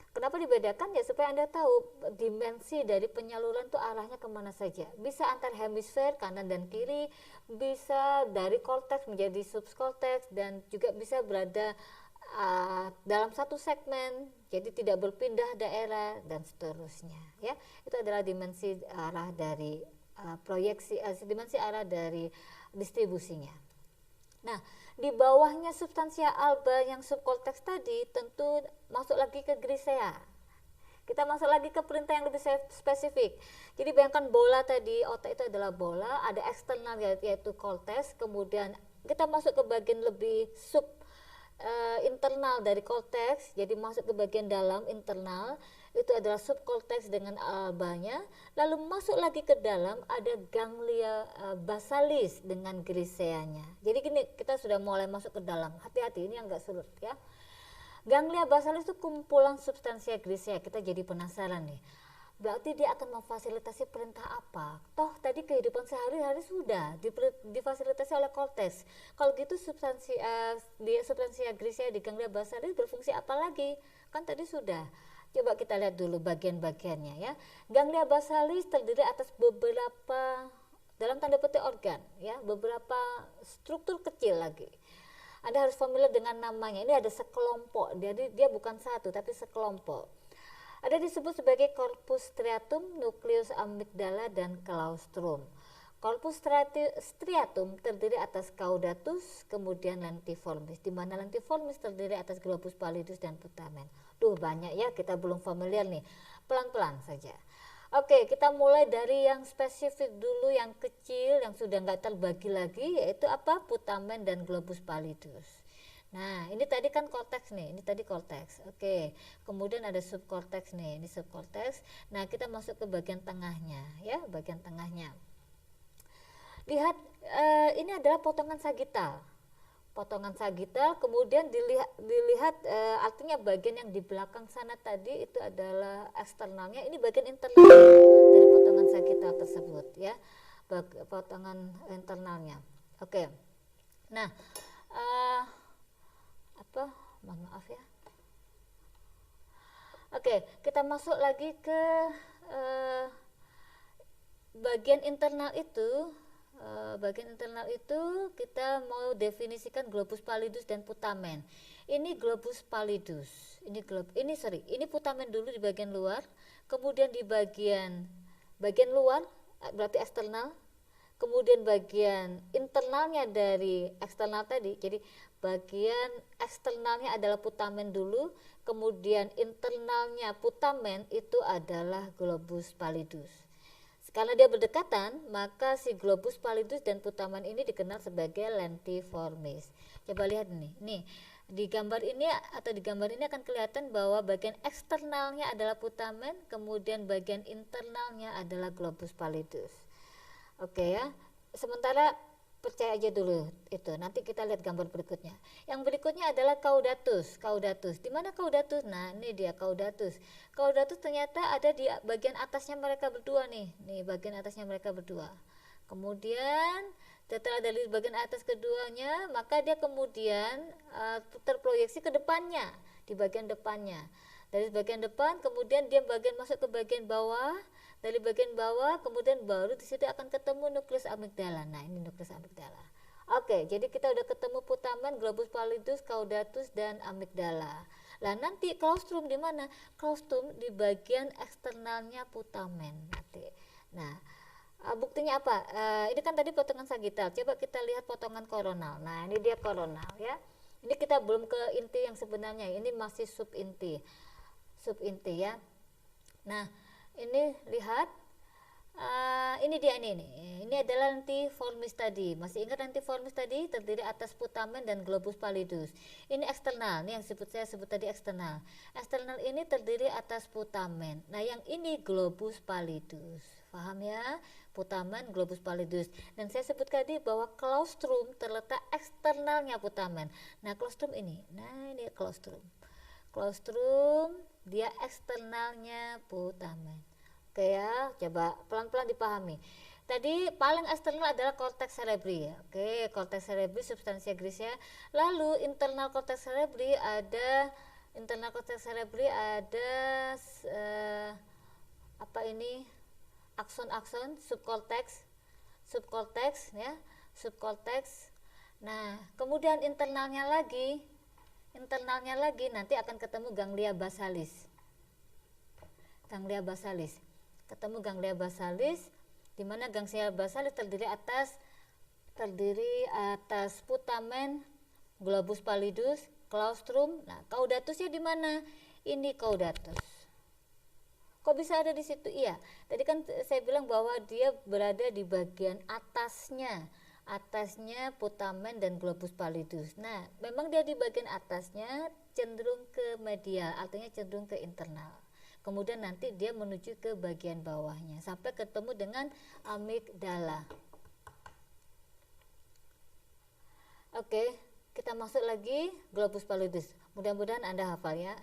Kenapa dibedakan ya supaya Anda tahu dimensi dari penyaluran itu arahnya kemana saja. Bisa antar hemisfer kanan dan kiri, bisa dari korteks menjadi subkorteks, dan juga bisa berada dalam satu segmen, jadi tidak berpindah daerah dan seterusnya. Ya, itu adalah dimensi arah dari proyeksi, dimensi arah dari distribusinya. Nah, di bawahnya substansia alba yang subkorteks tadi tentu masuk lagi ke grisea. Kita masuk lagi ke perintah yang lebih spesifik. Jadi bayangkan bola tadi, otak itu adalah bola, ada eksternal yaitu korteks, kemudian kita masuk ke bagian lebih internal dari korteks, jadi masuk ke bagian dalam internal, itu adalah subkorteks dengan albanya. Lalu masuk lagi ke dalam ada ganglia basalis dengan griseanya. Jadi gini, kita sudah mulai masuk ke dalam. Hati-hati, ini agak sulit ya. Ganglia basalis itu kumpulan substansia grisea. Kita jadi penasaran nih. Berarti dia akan memfasilitasi perintah apa? Toh tadi kehidupan sehari-hari sudah difasilitasi oleh korteks. Kalau gitu substansia grisea di ganglia basalis berfungsi apa lagi? Kan tadi sudah. Coba kita lihat dulu bagian-bagiannya ya. Ganglia basalis terdiri atas beberapa, dalam tanda petik organ ya, beberapa struktur kecil lagi. Anda harus familiar dengan namanya. Ini ada sekelompok. Jadi dia bukan satu tapi sekelompok. Ada disebut sebagai corpus striatum, nucleus amygdala, dan claustrum. Corpus striatum terdiri atas caudatus, kemudian lentiformis, di mana lentiformis terdiri atas globus pallidus dan putamen. Duh, banyak ya, kita belum familiar nih. Pelan-pelan saja. Oke, kita mulai dari yang spesifik dulu, yang kecil, yang sudah nggak terbagi lagi, yaitu apa? Putamen dan globus pallidus. Nah, ini tadi kan korteks nih, ini tadi korteks. Oke, kemudian ada subkorteks nih, ini subkorteks. Nah, kita masuk ke bagian tengahnya, ya, bagian tengahnya. Lihat, ini adalah potongan sagital. Potongan sagital, kemudian dilihat artinya bagian yang di belakang sana tadi itu adalah eksternalnya. Ini bagian internal dari potongan sagital tersebut, ya, potongan internalnya. Oke, nah. Mohon maaf ya. Oke, kita masuk lagi ke bagian internal itu. Bagian internal itu kita mau definisikan globus pallidus dan putamen. Ini globus pallidus. Ini putamen dulu di bagian luar, kemudian di bagian luar berarti eksternal. Kemudian bagian internalnya dari eksternal tadi, jadi bagian eksternalnya adalah putamen dulu, kemudian internalnya putamen itu adalah globus pallidus. Karena dia berdekatan, maka si globus pallidus dan putamen ini dikenal sebagai lentiformis. Coba lihat nih di gambar ini akan kelihatan bahwa bagian eksternalnya adalah putamen, kemudian bagian internalnya adalah globus pallidus. Oke ya, sementara percaya aja dulu itu. Nanti kita lihat gambar berikutnya. Yang berikutnya adalah caudatus. Di mana caudatus? Nah, ini dia caudatus. Caudatus ternyata ada di bagian atasnya mereka berdua nih. Nih bagian atasnya mereka berdua. Kemudian setelah dari bagian atas keduanya, maka dia kemudian terproyeksi ke depannya, di bagian depannya. Dari bagian depan, kemudian dia masuk ke bagian bawah, dari bagian bawah kemudian baru di situ akan ketemu nukleus amigdala. Nah, ini nukleus amigdala. Oke, jadi kita udah ketemu putamen, globus pallidus, caudatus, dan amigdala. Lah nanti claustrum di mana? Claustrum di bagian eksternalnya putamen nanti. Nah, buktinya apa? Ini kan tadi potongan sagital. Coba kita lihat potongan koronal. Nah, ini dia koronal ya. Ini kita belum ke inti yang sebenarnya. Ini masih subinti ya. Nah, ini lihat, ini dia ini adalah lentiformis tadi. Masih ingat lentiformis tadi terdiri atas putamen dan globus pallidus. Ini eksternal, ini yang saya sebut tadi eksternal. Eksternal ini terdiri atas putamen. Nah, yang ini globus pallidus. Paham ya? Putamen, globus pallidus. Dan saya sebut tadi bahwa claustrum terletak eksternalnya putamen. Nah, claustrum ini. Nah, ini claustrum. Claustrum dia eksternalnya putamen. Oke ya, coba pelan-pelan dipahami. Tadi paling eksternal adalah cortex cerebri ya. Oke, cortex cerebri substansia grigia. Lalu internal cortex cerebri ada apa ini? Akson-akson, subcortex ya, subcortex. Nah, kemudian internalnya lagi nanti akan ketemu ganglia basalis. Ketemu ganglia basalis, di mana ganglia basalis terdiri atas putamen, globus pallidus, claustrum. Nah, caudatusnya di mana? Ini caudatus. Kok bisa ada di situ? Iya, tadi kan saya bilang bahwa dia berada di bagian atasnya putamen dan globus pallidus. Nah, memang dia di bagian atasnya cenderung ke medial, artinya cenderung ke internal. Kemudian nanti dia menuju ke bagian bawahnya sampai ketemu dengan amigdala. Oke, kita masuk lagi globus pallidus. Mudah-mudahan Anda hafal ya.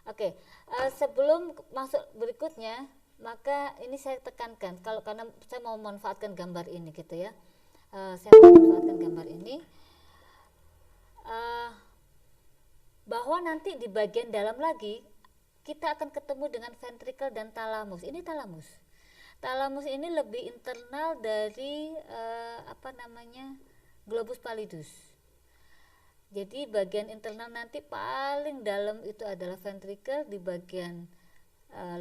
Oke, sebelum masuk berikutnya, maka ini saya tekankan karena saya mau memanfaatkan gambar ini gitu ya. Bahwa nanti di bagian dalam lagi kita akan ketemu dengan ventricle dan thalamus. Ini thalamus. Thalamus ini lebih internal dari globus pallidus. Jadi bagian internal nanti paling dalam itu adalah ventricle, di bagian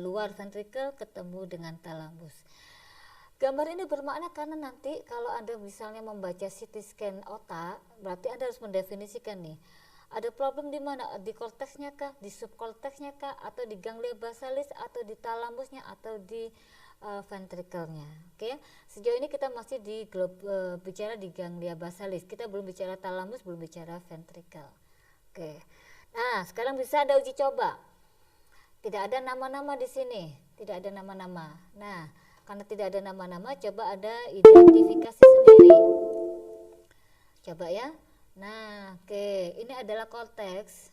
luar ventricle ketemu dengan thalamus. Gambar ini bermakna karena nanti kalau Anda misalnya membaca CT scan otak, berarti Anda harus mendefinisikan nih, ada problem di mana? Di korteksnya kah, di subkorteksnya kah, atau di ganglia basalis, atau di thalamusnya, atau di ventricle-nya. Oke, sejauh ini kita masih bicara di ganglia basalis. Kita belum bicara thalamus, belum bicara ventricle. Oke. Nah, sekarang bisa ada uji coba. Tidak ada nama-nama di sini, tidak ada nama-nama. Nah, karena tidak ada nama-nama, coba ada identifikasi sendiri. Coba ya. Nah, oke, ini adalah korteks,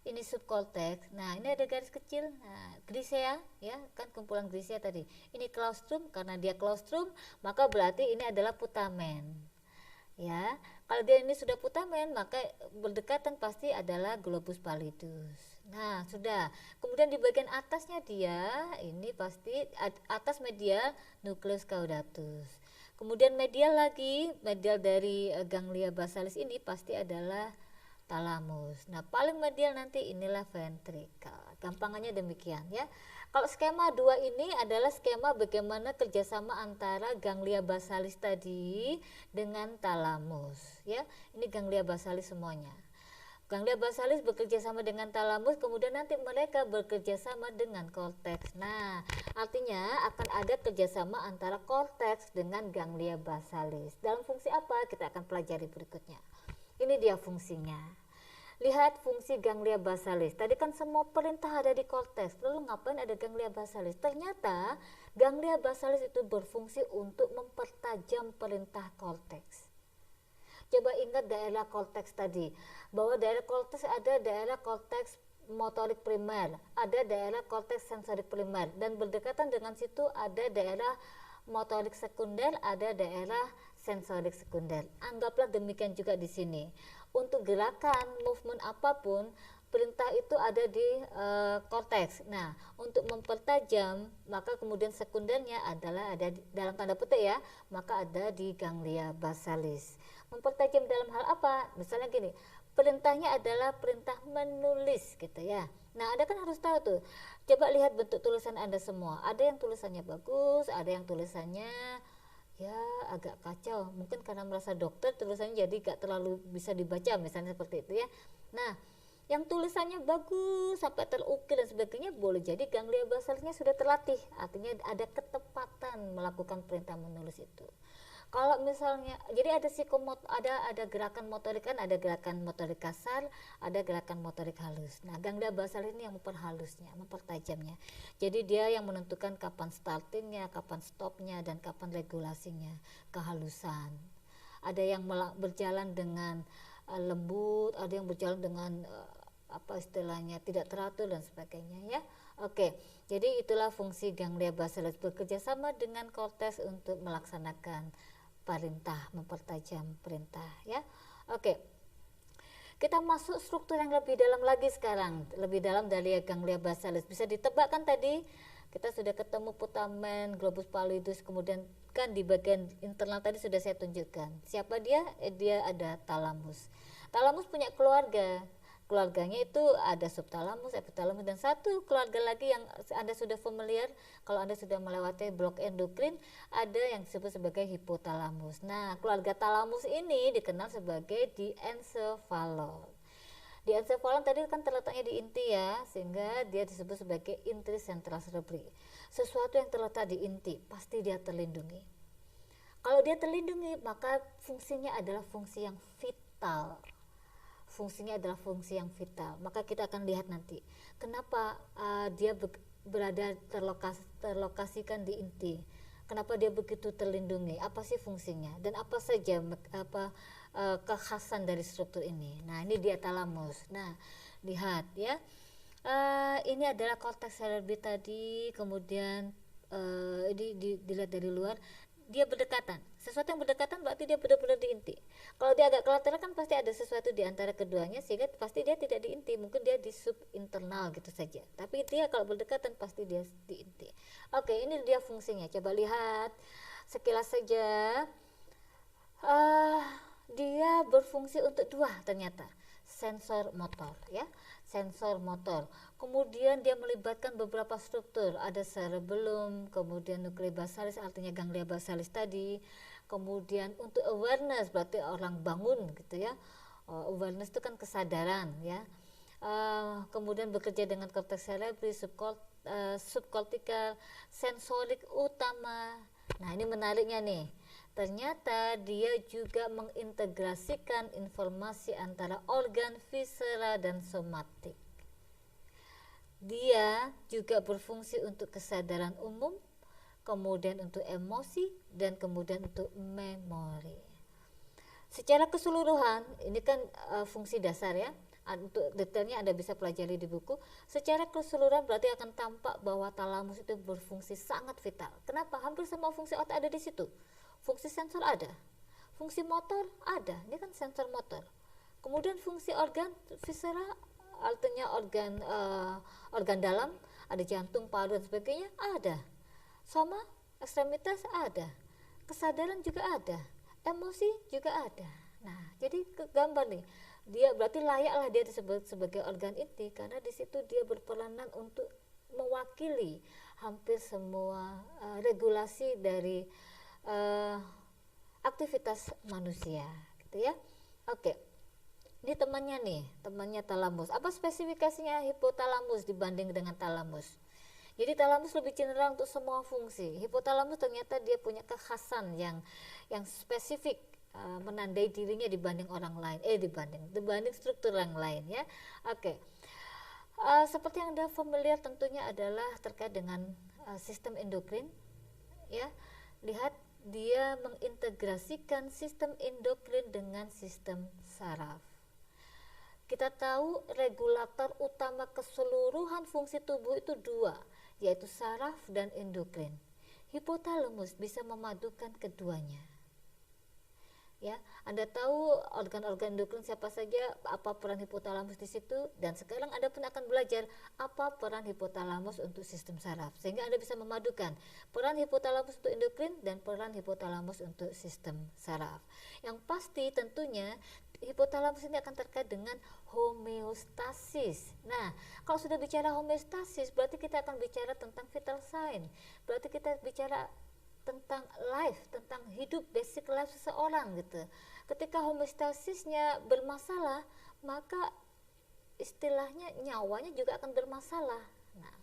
ini subkorteks. Nah, ini ada garis kecil. Nah, grisea ya, kan kumpulan grisea tadi. Ini claustrum, karena dia claustrum, maka berarti ini adalah putamen. Ya, kalau dia ini sudah putamen, maka berdekatan pasti adalah globus pallidus. Nah, sudah. Kemudian di bagian atasnya dia, ini pasti atas medial nukleus caudatus. Kemudian medial dari ganglia basalis ini pasti adalah thalamus. Nah, paling medial nanti inilah ventricle. Gampangannya demikian ya. Kalau skema 2 ini adalah skema bagaimana kerjasama antara ganglia basalis tadi dengan thalamus ya. Ini ganglia basalis semuanya. Ganglia basalis bekerja sama dengan thalamus, kemudian nanti mereka bekerja sama dengan korteks. Nah, artinya akan ada kerjasama antara korteks dengan ganglia basalis. Dalam fungsi apa? Kita akan pelajari berikutnya. Ini dia fungsinya. Lihat fungsi ganglia basalis. Tadi kan semua perintah ada di korteks. Lalu ngapain ada ganglia basalis? Ternyata ganglia basalis itu berfungsi untuk mempertajam perintah korteks. Coba ingat daerah korteks tadi, bahwa daerah korteks ada daerah korteks motorik primer, ada daerah korteks sensorik primer, dan berdekatan dengan situ ada daerah motorik sekunder, ada daerah sensorik sekunder. Anggaplah demikian juga di sini. Untuk gerakan movement apapun, perintah itu ada di korteks. Nah, untuk mempertajam maka kemudian sekundernya adalah ada dalam tanda petik ya, maka ada di ganglia basalis. Mempertajam dalam hal apa? Misalnya gini, perintahnya adalah perintah menulis gitu ya. Nah, Anda kan harus tahu tuh. Coba lihat bentuk tulisan Anda semua. Ada yang tulisannya bagus, ada yang tulisannya ya agak kacau. Mungkin karena merasa dokter tulisannya jadi gak terlalu bisa dibaca misalnya seperti itu ya. Nah, yang tulisannya bagus sampai terukir dan sebagainya boleh jadi ganglia basalisnya sudah terlatih, artinya ada ketepatan melakukan perintah menulis itu. Kalau misalnya jadi ada ada gerakan motorik, kan ada gerakan motorik kasar, ada gerakan motorik halus. Nah, ganglia basalis ini yang memperhalusnya, mempertajamnya. Jadi dia yang menentukan kapan startingnya, kapan stopnya, dan kapan regulasinya, kehalusan. Ada yang berjalan dengan lembut, ada yang berjalan dengan apa istilahnya tidak teratur dan sebagainya ya. Oke, jadi itulah fungsi ganglia basalis, bekerja sama dengan korteks untuk melaksanakan perintah, mempertajam perintah ya. Oke, kita masuk struktur yang lebih dalam lagi sekarang, lebih dalam dari ganglia basalis. Bisa ditebakkan tadi kita sudah ketemu putamen, globus pallidus, kemudian kan di bagian internal tadi sudah saya tunjukkan. Siapa dia? Dia ada talamus. Talamus punya keluarganya itu ada subtalamus, epitalamus, dan satu keluarga lagi yang Anda sudah familiar kalau Anda sudah melewati blok endokrin, ada yang disebut sebagai hipotalamus. Nah, keluarga talamus ini dikenal sebagai diencephalon. Diencephalon tadi kan terletaknya di inti ya, sehingga dia disebut sebagai inti sentral cerebri. Sesuatu yang terletak di inti pasti dia terlindungi. Kalau dia terlindungi, maka fungsinya adalah fungsi yang vital. Maka kita akan lihat nanti kenapa dia berada terlokasikan di inti, kenapa dia begitu terlindungi, apa sih fungsinya, dan apa saja kekhasan dari struktur ini. Nah, ini dia talamus. Nah, lihat ya, ini adalah korteks cerebri tadi, kemudian dilihat dari luar, dia berdekatan. Sesuatu yang berdekatan berarti dia benar-benar di inti. Kalau dia agak kolateral kan pasti ada sesuatu di antara keduanya, sehingga pasti dia tidak di inti, mungkin dia di subinternal gitu saja. Tapi dia kalau berdekatan pasti dia di inti. Oke, ini dia fungsinya. Coba lihat sekilas saja. Dia berfungsi untuk dua ternyata, sensor motor ya, sensor motor. Kemudian dia melibatkan beberapa struktur, ada cerebellum, kemudian nuclei basalis, artinya ganglia basalis tadi. Kemudian untuk awareness berarti orang bangun gitu ya. Awareness itu kan kesadaran ya. Kemudian bekerja dengan korteks cerebri, subkortikal, sensorik utama. Nah, ini menariknya nih. Ternyata dia juga mengintegrasikan informasi antara organ, viscera, dan somatik. Dia juga berfungsi untuk kesadaran umum, kemudian untuk emosi, dan kemudian untuk memori. Secara keseluruhan, ini kan fungsi dasar ya. Untuk detailnya Anda bisa pelajari di buku. Secara keseluruhan berarti akan tampak bahwa talamus itu berfungsi sangat vital. Kenapa? Hampir semua fungsi otak ada di situ. Fungsi sensor ada, fungsi motor ada, ini kan sensor motor. Kemudian fungsi organ, viscera, artinya organ dalam, ada jantung, paru, dan sebagainya ada. Soma, ekstremitas ada, kesadaran juga ada, emosi juga ada. Nah, jadi gambar nih, dia berarti layaklah dia disebut sebagai organ inti karena di situ dia berperanan untuk mewakili hampir semua regulasi dari aktivitas manusia gitu ya. Oke, ini temannya talamus. Apa spesifikasinya hipotalamus dibanding dengan talamus? Jadi talamus lebih cenderung untuk semua fungsi. Hipotalamus ternyata dia punya kekhasan yang spesifik, menandai dirinya dibanding orang lain, dibanding struktur yang lain ya. Oke. Seperti yang Anda familiar tentunya adalah terkait dengan sistem endokrin ya. Lihat, dia mengintegrasikan sistem endokrin dengan sistem saraf. Kita tahu regulator utama keseluruhan fungsi tubuh itu dua, yaitu saraf dan endokrin. Hipotalamus bisa memadukan keduanya. Ya, Anda tahu organ-organ endokrin siapa saja, apa peran hipotalamus di situ, dan sekarang Anda pun akan belajar apa peran hipotalamus untuk sistem saraf, sehingga Anda bisa memadukan peran hipotalamus untuk endokrin dan peran hipotalamus untuk sistem saraf. Yang pasti tentunya hipotalamus ini akan terkait dengan homeostasis. Nah, kalau sudah bicara homeostasis, berarti kita akan bicara tentang vital sign, berarti kita bicara tentang life, tentang hidup, basic life seseorang gitu. Ketika homeostasisnya bermasalah, maka istilahnya nyawanya juga akan bermasalah. Nah,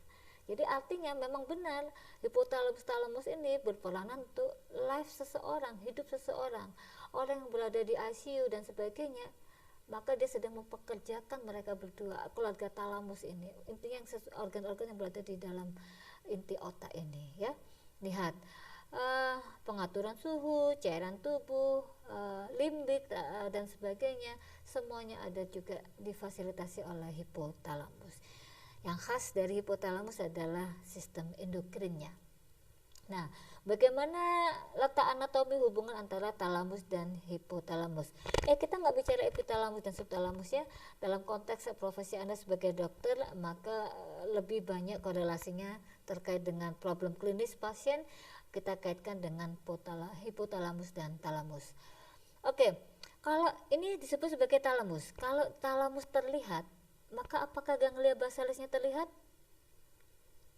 jadi artinya memang benar hipotalamus ini berperanan untuk life seseorang, hidup seseorang. Orang yang berada di ICU dan sebagainya, maka dia sedang mempekerjakan mereka berdua, keluarga talamus ini. Intinya organ-organ yang berada di dalam inti otak ini, ya. Lihat, pengaturan suhu, cairan tubuh, limbik dan sebagainya, semuanya ada juga difasilitasi oleh hipotalamus. Yang khas dari hipotalamus adalah sistem endokrinnya. Nah, bagaimana letak anatomi hubungan antara talamus dan hipotalamus? Kita nggak bicara epitalamus dan subtalamus ya. Dalam konteks profesi Anda sebagai dokter, maka lebih banyak korelasinya terkait dengan problem klinis pasien, kita kaitkan dengan hipotalamus dan talamus. Oke, kalau ini disebut sebagai talamus. Kalau talamus terlihat, maka apakah ganglia basalisnya terlihat?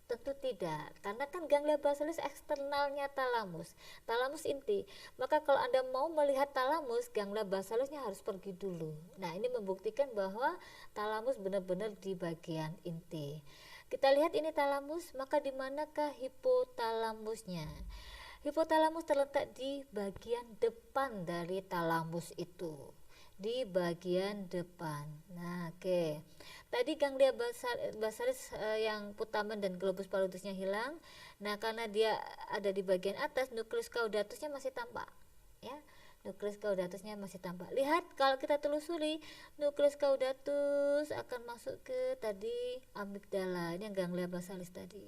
Tentu tidak, karena kan ganglia basalis eksternalnya talamus inti. Maka kalau Anda mau melihat talamus, ganglia basalisnya harus pergi dulu. Nah, ini membuktikan bahwa talamus benar-benar di bagian inti. Kita lihat ini talamus, maka di manakah hipotalamusnya? Hipotalamus terletak di bagian depan dari talamus itu, di bagian depan. Nah, oke. Tadi ganglia basalis yang putamen dan globus pallidusnya hilang. Nah, karena dia ada di bagian atas, nukleus caudatusnya masih tampak, ya. Nukleus caudatusnya masih tampak. Lihat, kalau kita telusuri, nukleus caudatus akan masuk ke tadi amigdala, ini yang ganglia basalis tadi.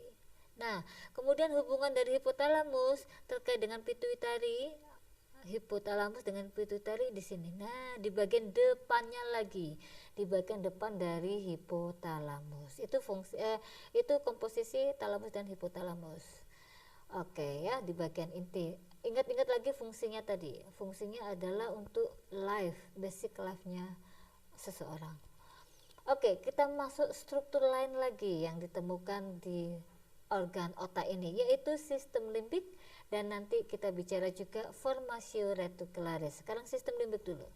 Nah, kemudian hubungan dari hipotalamus terkait dengan pituitari, hipotalamus dengan pituitari di sini. Nah, di bagian depannya lagi, di bagian depan dari hipotalamus. Itu itu komposisi talamus dan hipotalamus. Oke ya, di bagian inti. Ingat-ingat lagi fungsinya tadi. Fungsinya adalah untuk life, basic life-nya seseorang. Oke, kita masuk struktur lain lagi yang ditemukan di organ otak ini, yaitu sistem limbik, dan nanti kita bicara juga formatio reticularis. Sekarang sistem limbik dulu.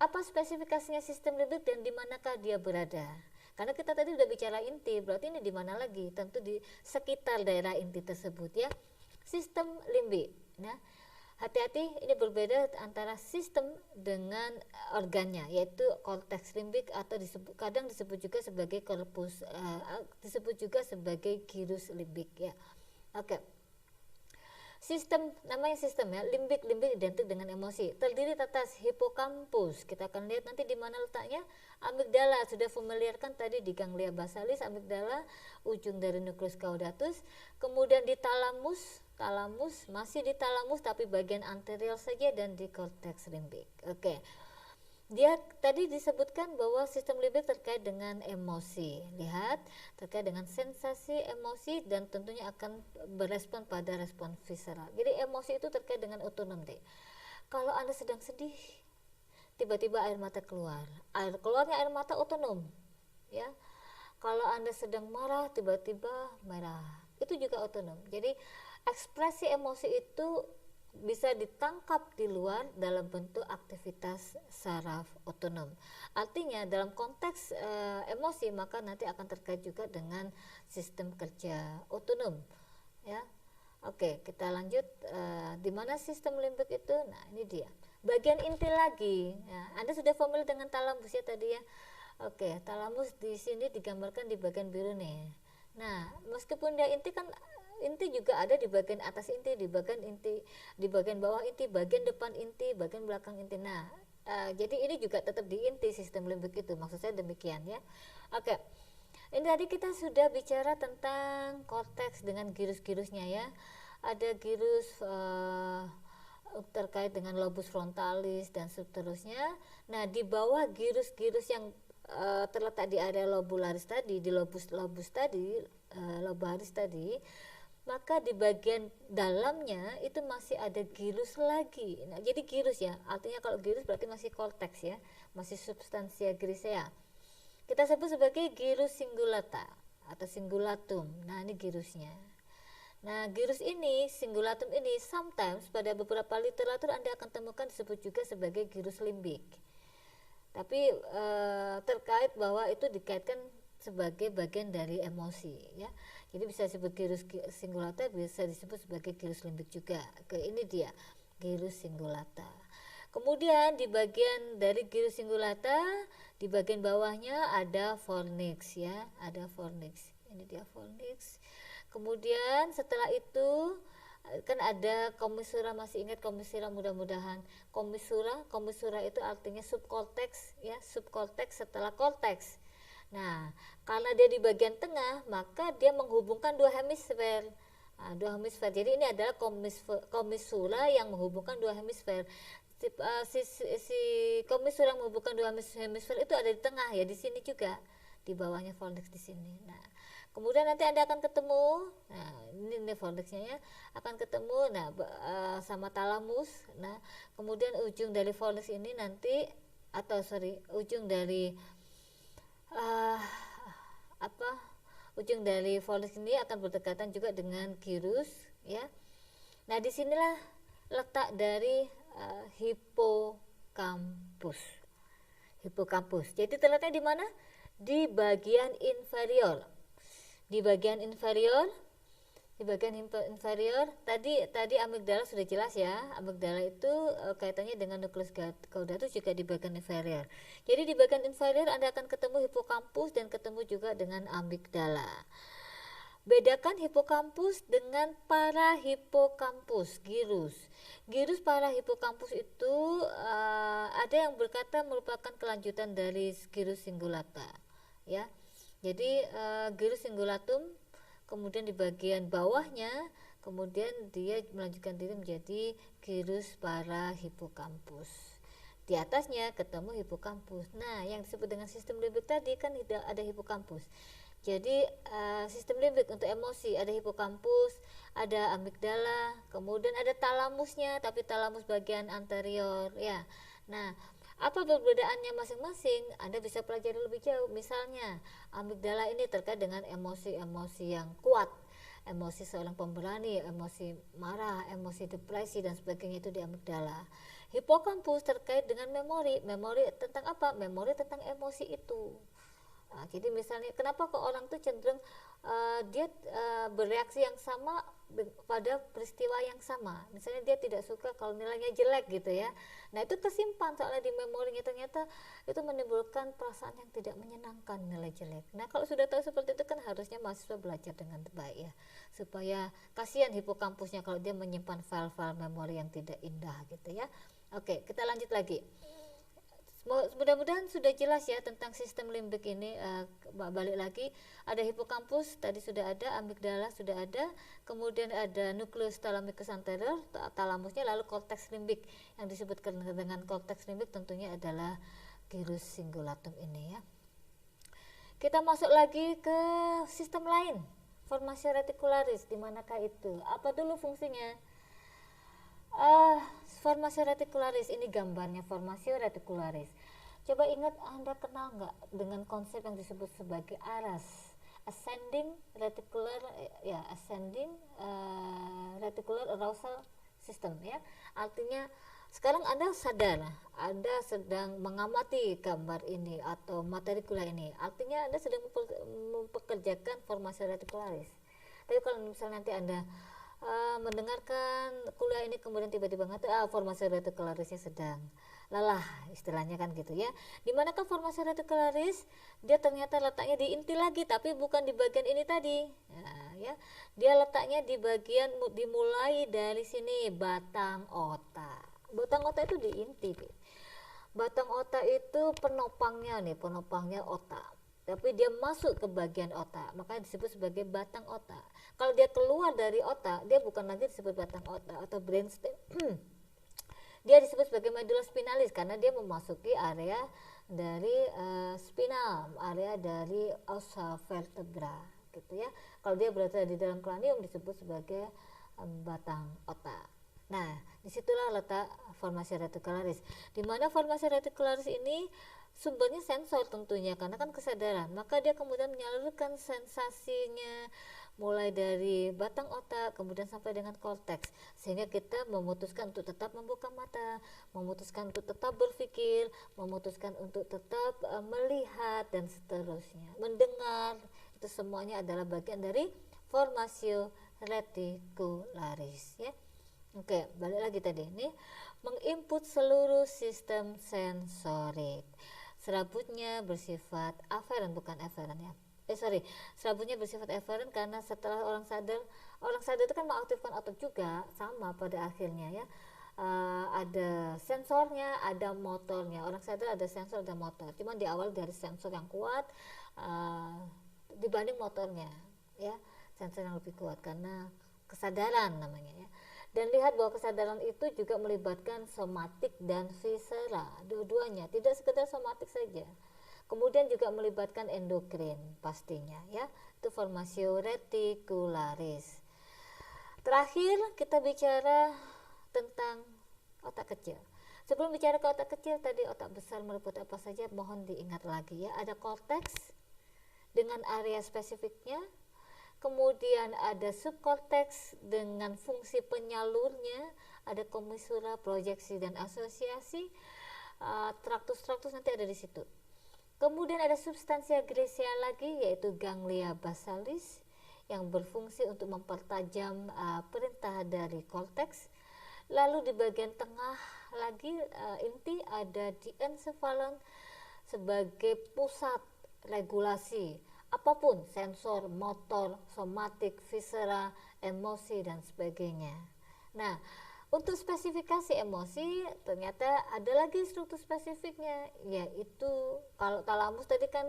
Apa spesifikasinya sistem limbik dan di manakah dia berada? Karena kita tadi sudah bicara inti, berarti ini di mana lagi? Tentu di sekitar daerah inti tersebut ya. Sistem limbik. Nah, hati-hati, ini berbeda antara sistem dengan organnya, yaitu korteks limbik atau kadang disebut juga sebagai korpus, disebut juga sebagai gyrus limbik ya. Oke. Sistem, namanya sistem ya, limbik identik dengan emosi, terdiri atas hipokampus. Kita akan lihat nanti di mana letaknya. Amigdala, sudah familiarkan tadi di ganglia basalis, amigdala ujung dari nukleus caudatus. Kemudian di talamus masih di talamus tapi bagian anterior saja, dan di korteks limbik. Oke. Dia tadi disebutkan bahwa sistem limbik terkait dengan emosi. Lihat, terkait dengan sensasi emosi dan tentunya akan berespon pada respon visceral. Jadi emosi itu terkait dengan otonom deh. Kalau Anda sedang sedih, tiba-tiba air mata keluar. Keluarnya air mata otonom, ya. Kalau Anda sedang marah, tiba-tiba merah. Itu juga otonom. Jadi ekspresi emosi itu bisa ditangkap di luar dalam bentuk aktivitas saraf otonom. Artinya dalam konteks emosi, maka nanti akan terkait juga dengan sistem kerja otonom ya. Oke, kita lanjut. Di mana sistem limbik itu? Nah, ini dia bagian inti lagi. Nah, Anda sudah familiar dengan talamus ya tadi ya. Oke, talamus di sini digambarkan di bagian biru nih. Nah, meskipun dia inti, kan inti juga ada di bagian atas inti, di bagian inti, di bagian bawah inti, bagian depan inti, bagian belakang inti. Nah, jadi ini juga tetap di inti sistem limbik itu, maksud saya demikian ya. Oke, ini tadi kita sudah bicara tentang korteks dengan gyrus-gyrusnya ya. Ada gyrus terkait dengan lobus frontalis dan seterusnya. Nah, di bawah gyrus-gyrus yang terletak di area lobularis tadi, di lobus tadi, lobaris tadi, maka di bagian dalamnya itu masih ada gyrus lagi. Nah, jadi gyrus ya, artinya kalau gyrus berarti masih korteks ya, masih substansia grisea. Kita sebut sebagai gyrus cingulata atau cingulatum. Nah, ini gyrusnya. Nah, gyrus ini, cingulatum ini, sometimes pada beberapa literatur Anda akan temukan disebut juga sebagai gyrus limbik. Tapi terkait bahwa itu dikaitkan sebagai bagian dari emosi ya. Jadi bisa disebut gyrus cingulata, bisa disebut sebagai gyrus limbik juga. Ini dia gyrus cingulata. Kemudian di bagian dari gyrus cingulata, di bagian bawahnya ada fornix ya, ada fornix. Ini dia fornix. Kemudian setelah itu kan ada komisura, masih ingat komisura mudah-mudahan. Komisura itu artinya subkorteks ya, subkorteks setelah korteks. Nah, karena dia di bagian tengah, maka dia menghubungkan dua hemisfer. Nah, dua hemisfer. Jadi ini adalah komisura yang menghubungkan dua hemisfer. Si komisura yang menghubungkan dua hemisfer itu ada di tengah ya, di sini juga. Di bawahnya fornix di sini. Nah, kemudian nanti Anda akan ketemu, nah ini fornixnya ya, akan ketemu sama talamus. Nah, kemudian ujung dari fornix ini nanti ujung dari ujung dari fornix ini akan berdekatan juga dengan gyrus ya. Nah, disinilah letak dari hipokampus. Jadi terletaknya di mana? Di bagian inferior. Di bagian inferior tadi amigdala sudah jelas ya. Amigdala itu kaitannya dengan nukleus caudatus juga di bagian inferior. Jadi di bagian inferior Anda akan ketemu hipokampus dan ketemu juga dengan amigdala. Bedakan hipokampus dengan parahipokampus, gyrus parahipokampus itu ada yang berkata merupakan kelanjutan dari gyrus cingulata ya. Jadi gyrus cingulatum, kemudian di bagian bawahnya kemudian dia melanjutkan diri menjadi gyrus parahipokampus. Di atasnya ketemu hipokampus. Nah, yang disebut dengan sistem limbik tadi kan tidak ada hipokampus. Jadi sistem limbik untuk emosi ada hipokampus, ada amigdala, kemudian ada talamusnya, tapi talamus bagian anterior ya. Nah, apa perbedaannya masing-masing? Anda bisa pelajari lebih jauh. Misalnya, amigdala ini terkait dengan emosi-emosi yang kuat, emosi seorang pemberani, emosi marah, emosi depresi dan sebagainya, itu di amigdala. Hipokampus terkait dengan memori tentang apa? Memori tentang emosi itu. Nah, jadi misalnya kenapa kok orang tuh cenderung dia bereaksi yang sama pada peristiwa yang sama. Misalnya dia tidak suka kalau nilainya jelek gitu ya. Nah, itu tersimpan soalnya di memorinya, ternyata itu menimbulkan perasaan yang tidak menyenangkan, nilai jelek. Nah, kalau sudah tahu seperti itu kan harusnya mahasiswa belajar dengan baik ya. Supaya kasihan hipokampusnya kalau dia menyimpan file-file memori yang tidak indah gitu ya. Oke, kita lanjut lagi. Mudah-mudahan sudah jelas ya tentang sistem limbik ini. Balik lagi, ada hipokampus tadi sudah ada, amigdala sudah ada, kemudian ada nukleus thalamikus anterior, talamusnya, lalu korteks limbik. Yang disebutkan dengan korteks limbik tentunya adalah gyrus cingulatum ini ya. Kita masuk lagi ke sistem lain, formasi reticularis. Di manakah itu? Apa dulu fungsinya? Formasi reticularis, ini gambarnya formasi reticularis. Coba ingat, Anda kenal nggak dengan konsep yang disebut sebagai ARAS, ascending reticular ya, ascending reticular arousal system ya. Artinya sekarang Anda sadar, Anda sedang mengamati gambar ini atau matricula ini, artinya Anda sedang mempekerjakan formasi reticularis. Tapi kalau misalnya nanti Anda mendengarkan kuliah ini kemudian tiba-tiba ngerti formasi reticularisnya sedang lelah, istilahnya kan gitu ya. Dimanakah formasi reticularis? Dia ternyata letaknya di inti lagi, tapi bukan di bagian ini tadi ya. Dia letaknya di bagian, dimulai dari sini, batang otak. Batang otak itu di inti. Batang otak itu penopangnya otak, tapi dia masuk ke bagian otak, makanya disebut sebagai batang otak. Kalau dia keluar dari otak, dia bukan lagi disebut batang otak atau brainstem. Dia disebut sebagai medula spinalis karena dia memasuki area dari spinal, area dari ossa vertebra gitu ya. Kalau dia berada di dalam kranium disebut sebagai batang otak. Nah, disitulah letak formasi reticularis. Di mana formasi reticularis ini sumbernya sensor tentunya karena kan kesadaran, maka dia kemudian menyalurkan sensasinya mulai dari batang otak kemudian sampai dengan korteks, sehingga kita memutuskan untuk tetap membuka mata, memutuskan untuk tetap berpikir, memutuskan untuk tetap melihat dan seterusnya, mendengar. Itu semuanya adalah bagian dari formasio reticularis ya. Oke, balik lagi tadi ini menginput seluruh sistem sensorik. Serabutnya bersifat aferen bukan eferen ya. Serabutnya bersifat eferen karena setelah orang sadar itu kan mengaktifkan otot juga, sama pada akhirnya ya. Ada sensornya, ada motornya. Orang sadar ada sensor, ada motor. Cuman di awal dari sensor yang kuat dibanding motornya ya. Sensor yang lebih kuat karena kesadaran namanya ya. Dan lihat bahwa kesadaran itu juga melibatkan somatik dan visera, dua-duanya, tidak sekedar somatik saja. Kemudian juga melibatkan endokrin pastinya ya. Itu formasio reticularis. Terakhir kita bicara tentang otak kecil. Sebelum bicara ke otak kecil tadi, otak besar meliputi apa saja, mohon diingat lagi ya. Ada korteks dengan area spesifiknya. Kemudian ada subkorteks dengan fungsi penyalurnya, ada komisura, proyeksi dan asosiasi, traktus nanti ada di situ. Kemudian ada substansia grecia lagi yaitu ganglia basalis yang berfungsi untuk mempertajam perintah dari korteks. Lalu di bagian tengah lagi inti ada diencephalon sebagai pusat regulasi apapun, sensor, motor, somatik, visera, emosi dan sebagainya. Nah, untuk spesifikasi emosi ternyata ada lagi struktur spesifiknya, yaitu kalau talamus tadi kan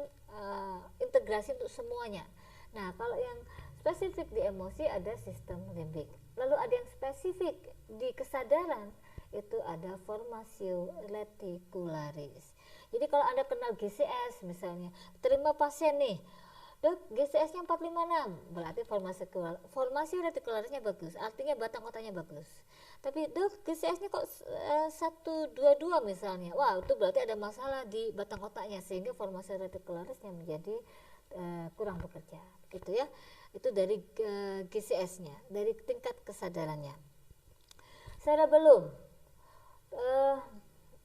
integrasi untuk semuanya. Nah, kalau yang spesifik di emosi ada sistem limbik. Lalu ada yang spesifik di kesadaran, itu ada formasio reticularis. Jadi kalau Anda kenal GCS misalnya, terima pasien nih, Dok, GCS-nya 456, berarti formasi reticularisnya bagus, artinya batang otaknya bagus. Tapi Dok, GCS-nya kok 122 misalnya, wah itu berarti ada masalah di batang otaknya, sehingga formasi reticularisnya menjadi kurang bekerja, gitu ya. Itu dari GCS-nya, dari tingkat kesadarannya. Cerebellum,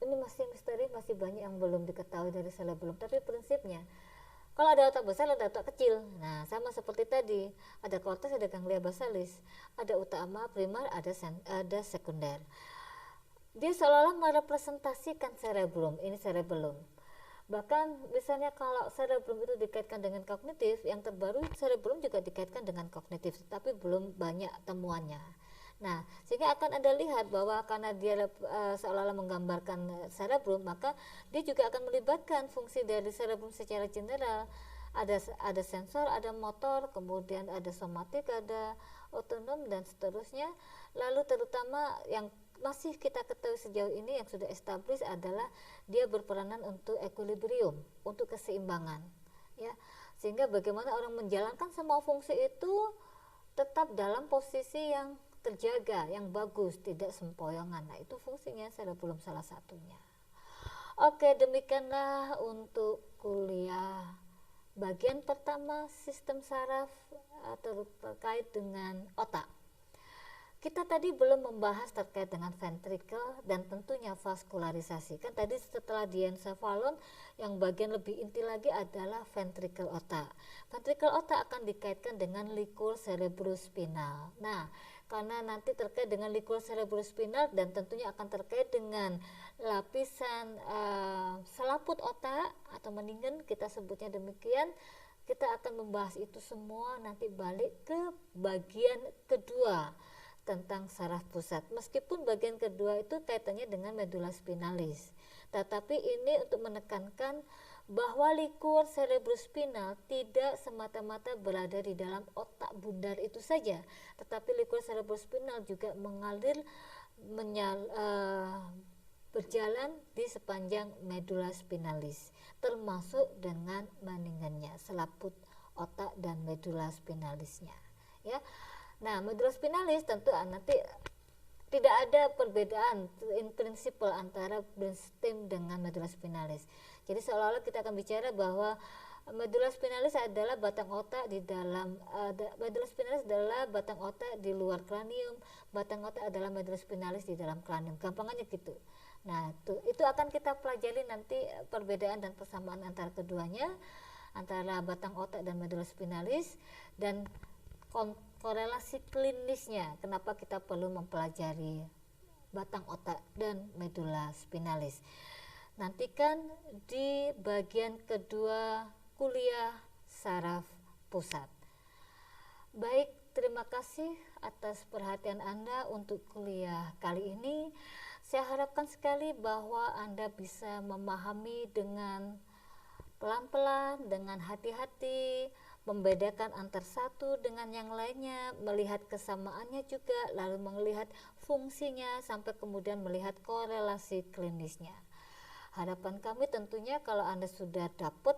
ini masih misteri, masih banyak yang belum diketahui dari cerebellum, tapi prinsipnya kalau ada otak besar, ada otak kecil. Nah, sama seperti tadi, ada korteks, ada ganglia basalis, ada utama, primar, ada sekunder. Dia seolah-olah merepresentasikan cerebellum, ini cerebellum. Bahkan misalnya kalau cerebellum itu dikaitkan dengan kognitif, yang terbaru cerebellum juga dikaitkan dengan kognitif, tapi belum banyak temuannya. Nah, sehingga akan Anda lihat bahwa karena dia seolah-olah menggambarkan cerebellum, maka dia juga akan melibatkan fungsi dari cerebellum secara general. Ada sensor, ada motor, kemudian ada somatik, ada otonom dan seterusnya. Lalu terutama yang masih kita ketahui sejauh ini yang sudah established adalah dia berperanan untuk equilibrium, untuk keseimbangan, ya. Sehingga bagaimana orang menjalankan semua fungsi itu tetap dalam posisi yang terjaga, yang bagus, tidak sempoyongan. Nah, itu fungsinya cerebellum salah satunya. Oke, demikianlah untuk kuliah bagian pertama sistem saraf terkait dengan otak. Kita tadi belum membahas terkait dengan ventricle dan tentunya vaskularisasi. Kan tadi setelah diencephalon, yang bagian lebih inti lagi adalah ventricle otak. Ventricle otak akan dikaitkan dengan likur cerebrospinal. Nah, karena nanti terkait dengan likur cerebrospinal dan tentunya akan terkait dengan lapisan selaput otak atau mendingan kita sebutnya demikian, kita akan membahas itu semua nanti balik ke bagian kedua tentang saraf pusat. Meskipun bagian kedua itu kaitannya dengan medula spinalis, tetapi ini untuk menekankan bahwa likur cerebrospinal tidak semata-mata berada di dalam otak bundar itu saja, tetapi likur cerebrospinal juga mengalir berjalan di sepanjang medula spinalis, termasuk dengan mendingannya selaput otak dan medula spinalisnya, ya. Nah, medula spinalis tentu nanti tidak ada perbedaan in prinsipal antara brainstem dengan medula spinalis. Jadi seolah-olah kita akan bicara bahwa medula spinalis adalah batang otak di dalam medula spinalis adalah batang otak di luar kranium, batang otak adalah medula spinalis di dalam kranium. Gampangannya gitu. Nah, itu akan kita pelajari nanti perbedaan dan persamaan antara keduanya, antara batang otak dan medula spinalis, dan korelasi klinisnya. Kenapa kita perlu mempelajari batang otak dan medula spinalis. Nantikan di bagian kedua kuliah saraf pusat. Baik, terima kasih atas perhatian Anda untuk kuliah kali ini. Saya harapkan sekali bahwa Anda bisa memahami dengan pelan-pelan, dengan hati-hati, membedakan antar satu dengan yang lainnya, melihat kesamaannya juga, lalu melihat fungsinya, sampai kemudian melihat korelasi klinisnya. Harapan kami tentunya kalau Anda sudah dapat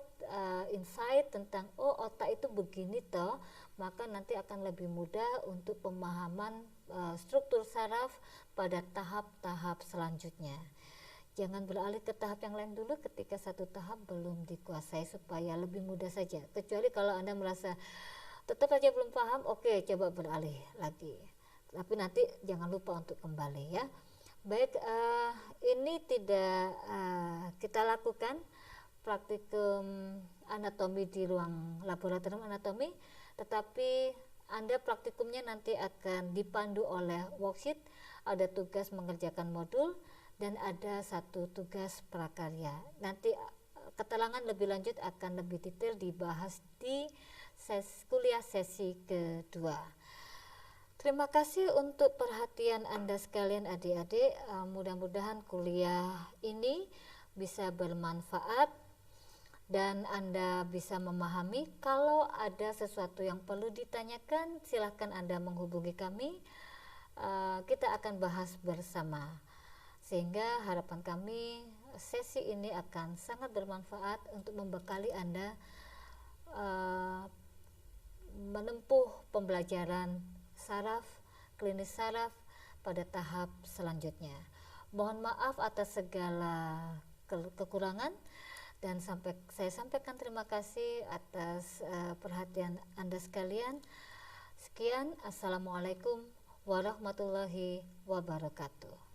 insight tentang otak itu begini toh, maka nanti akan lebih mudah untuk pemahaman struktur saraf pada tahap-tahap selanjutnya. Jangan beralih ke tahap yang lain dulu ketika satu tahap belum dikuasai, supaya lebih mudah saja. Kecuali kalau Anda merasa tetap saja belum paham, oke, coba beralih lagi. Tapi nanti jangan lupa untuk kembali, ya. Baik, ini tidak kita lakukan praktikum anatomi di ruang laboratorium anatomi, tetapi Anda praktikumnya nanti akan dipandu oleh worksheet, ada tugas mengerjakan modul, dan ada satu tugas prakarya. Nanti keterangan lebih lanjut akan lebih detail dibahas di kuliah sesi kedua. Terima kasih untuk perhatian Anda sekalian adik-adik. Mudah-mudahan kuliah ini bisa bermanfaat dan Anda bisa memahami. Kalau ada sesuatu yang perlu ditanyakan, silahkan Anda menghubungi kami. Kita akan bahas bersama. Sehingga harapan kami sesi ini akan sangat bermanfaat untuk membekali Anda menempuh pembelajaran saraf, klinis saraf pada tahap selanjutnya. Mohon maaf atas segala kekurangan, dan saya sampaikan terima kasih atas perhatian Anda sekalian. Sekian, Assalamualaikum warahmatullahi wabarakatuh.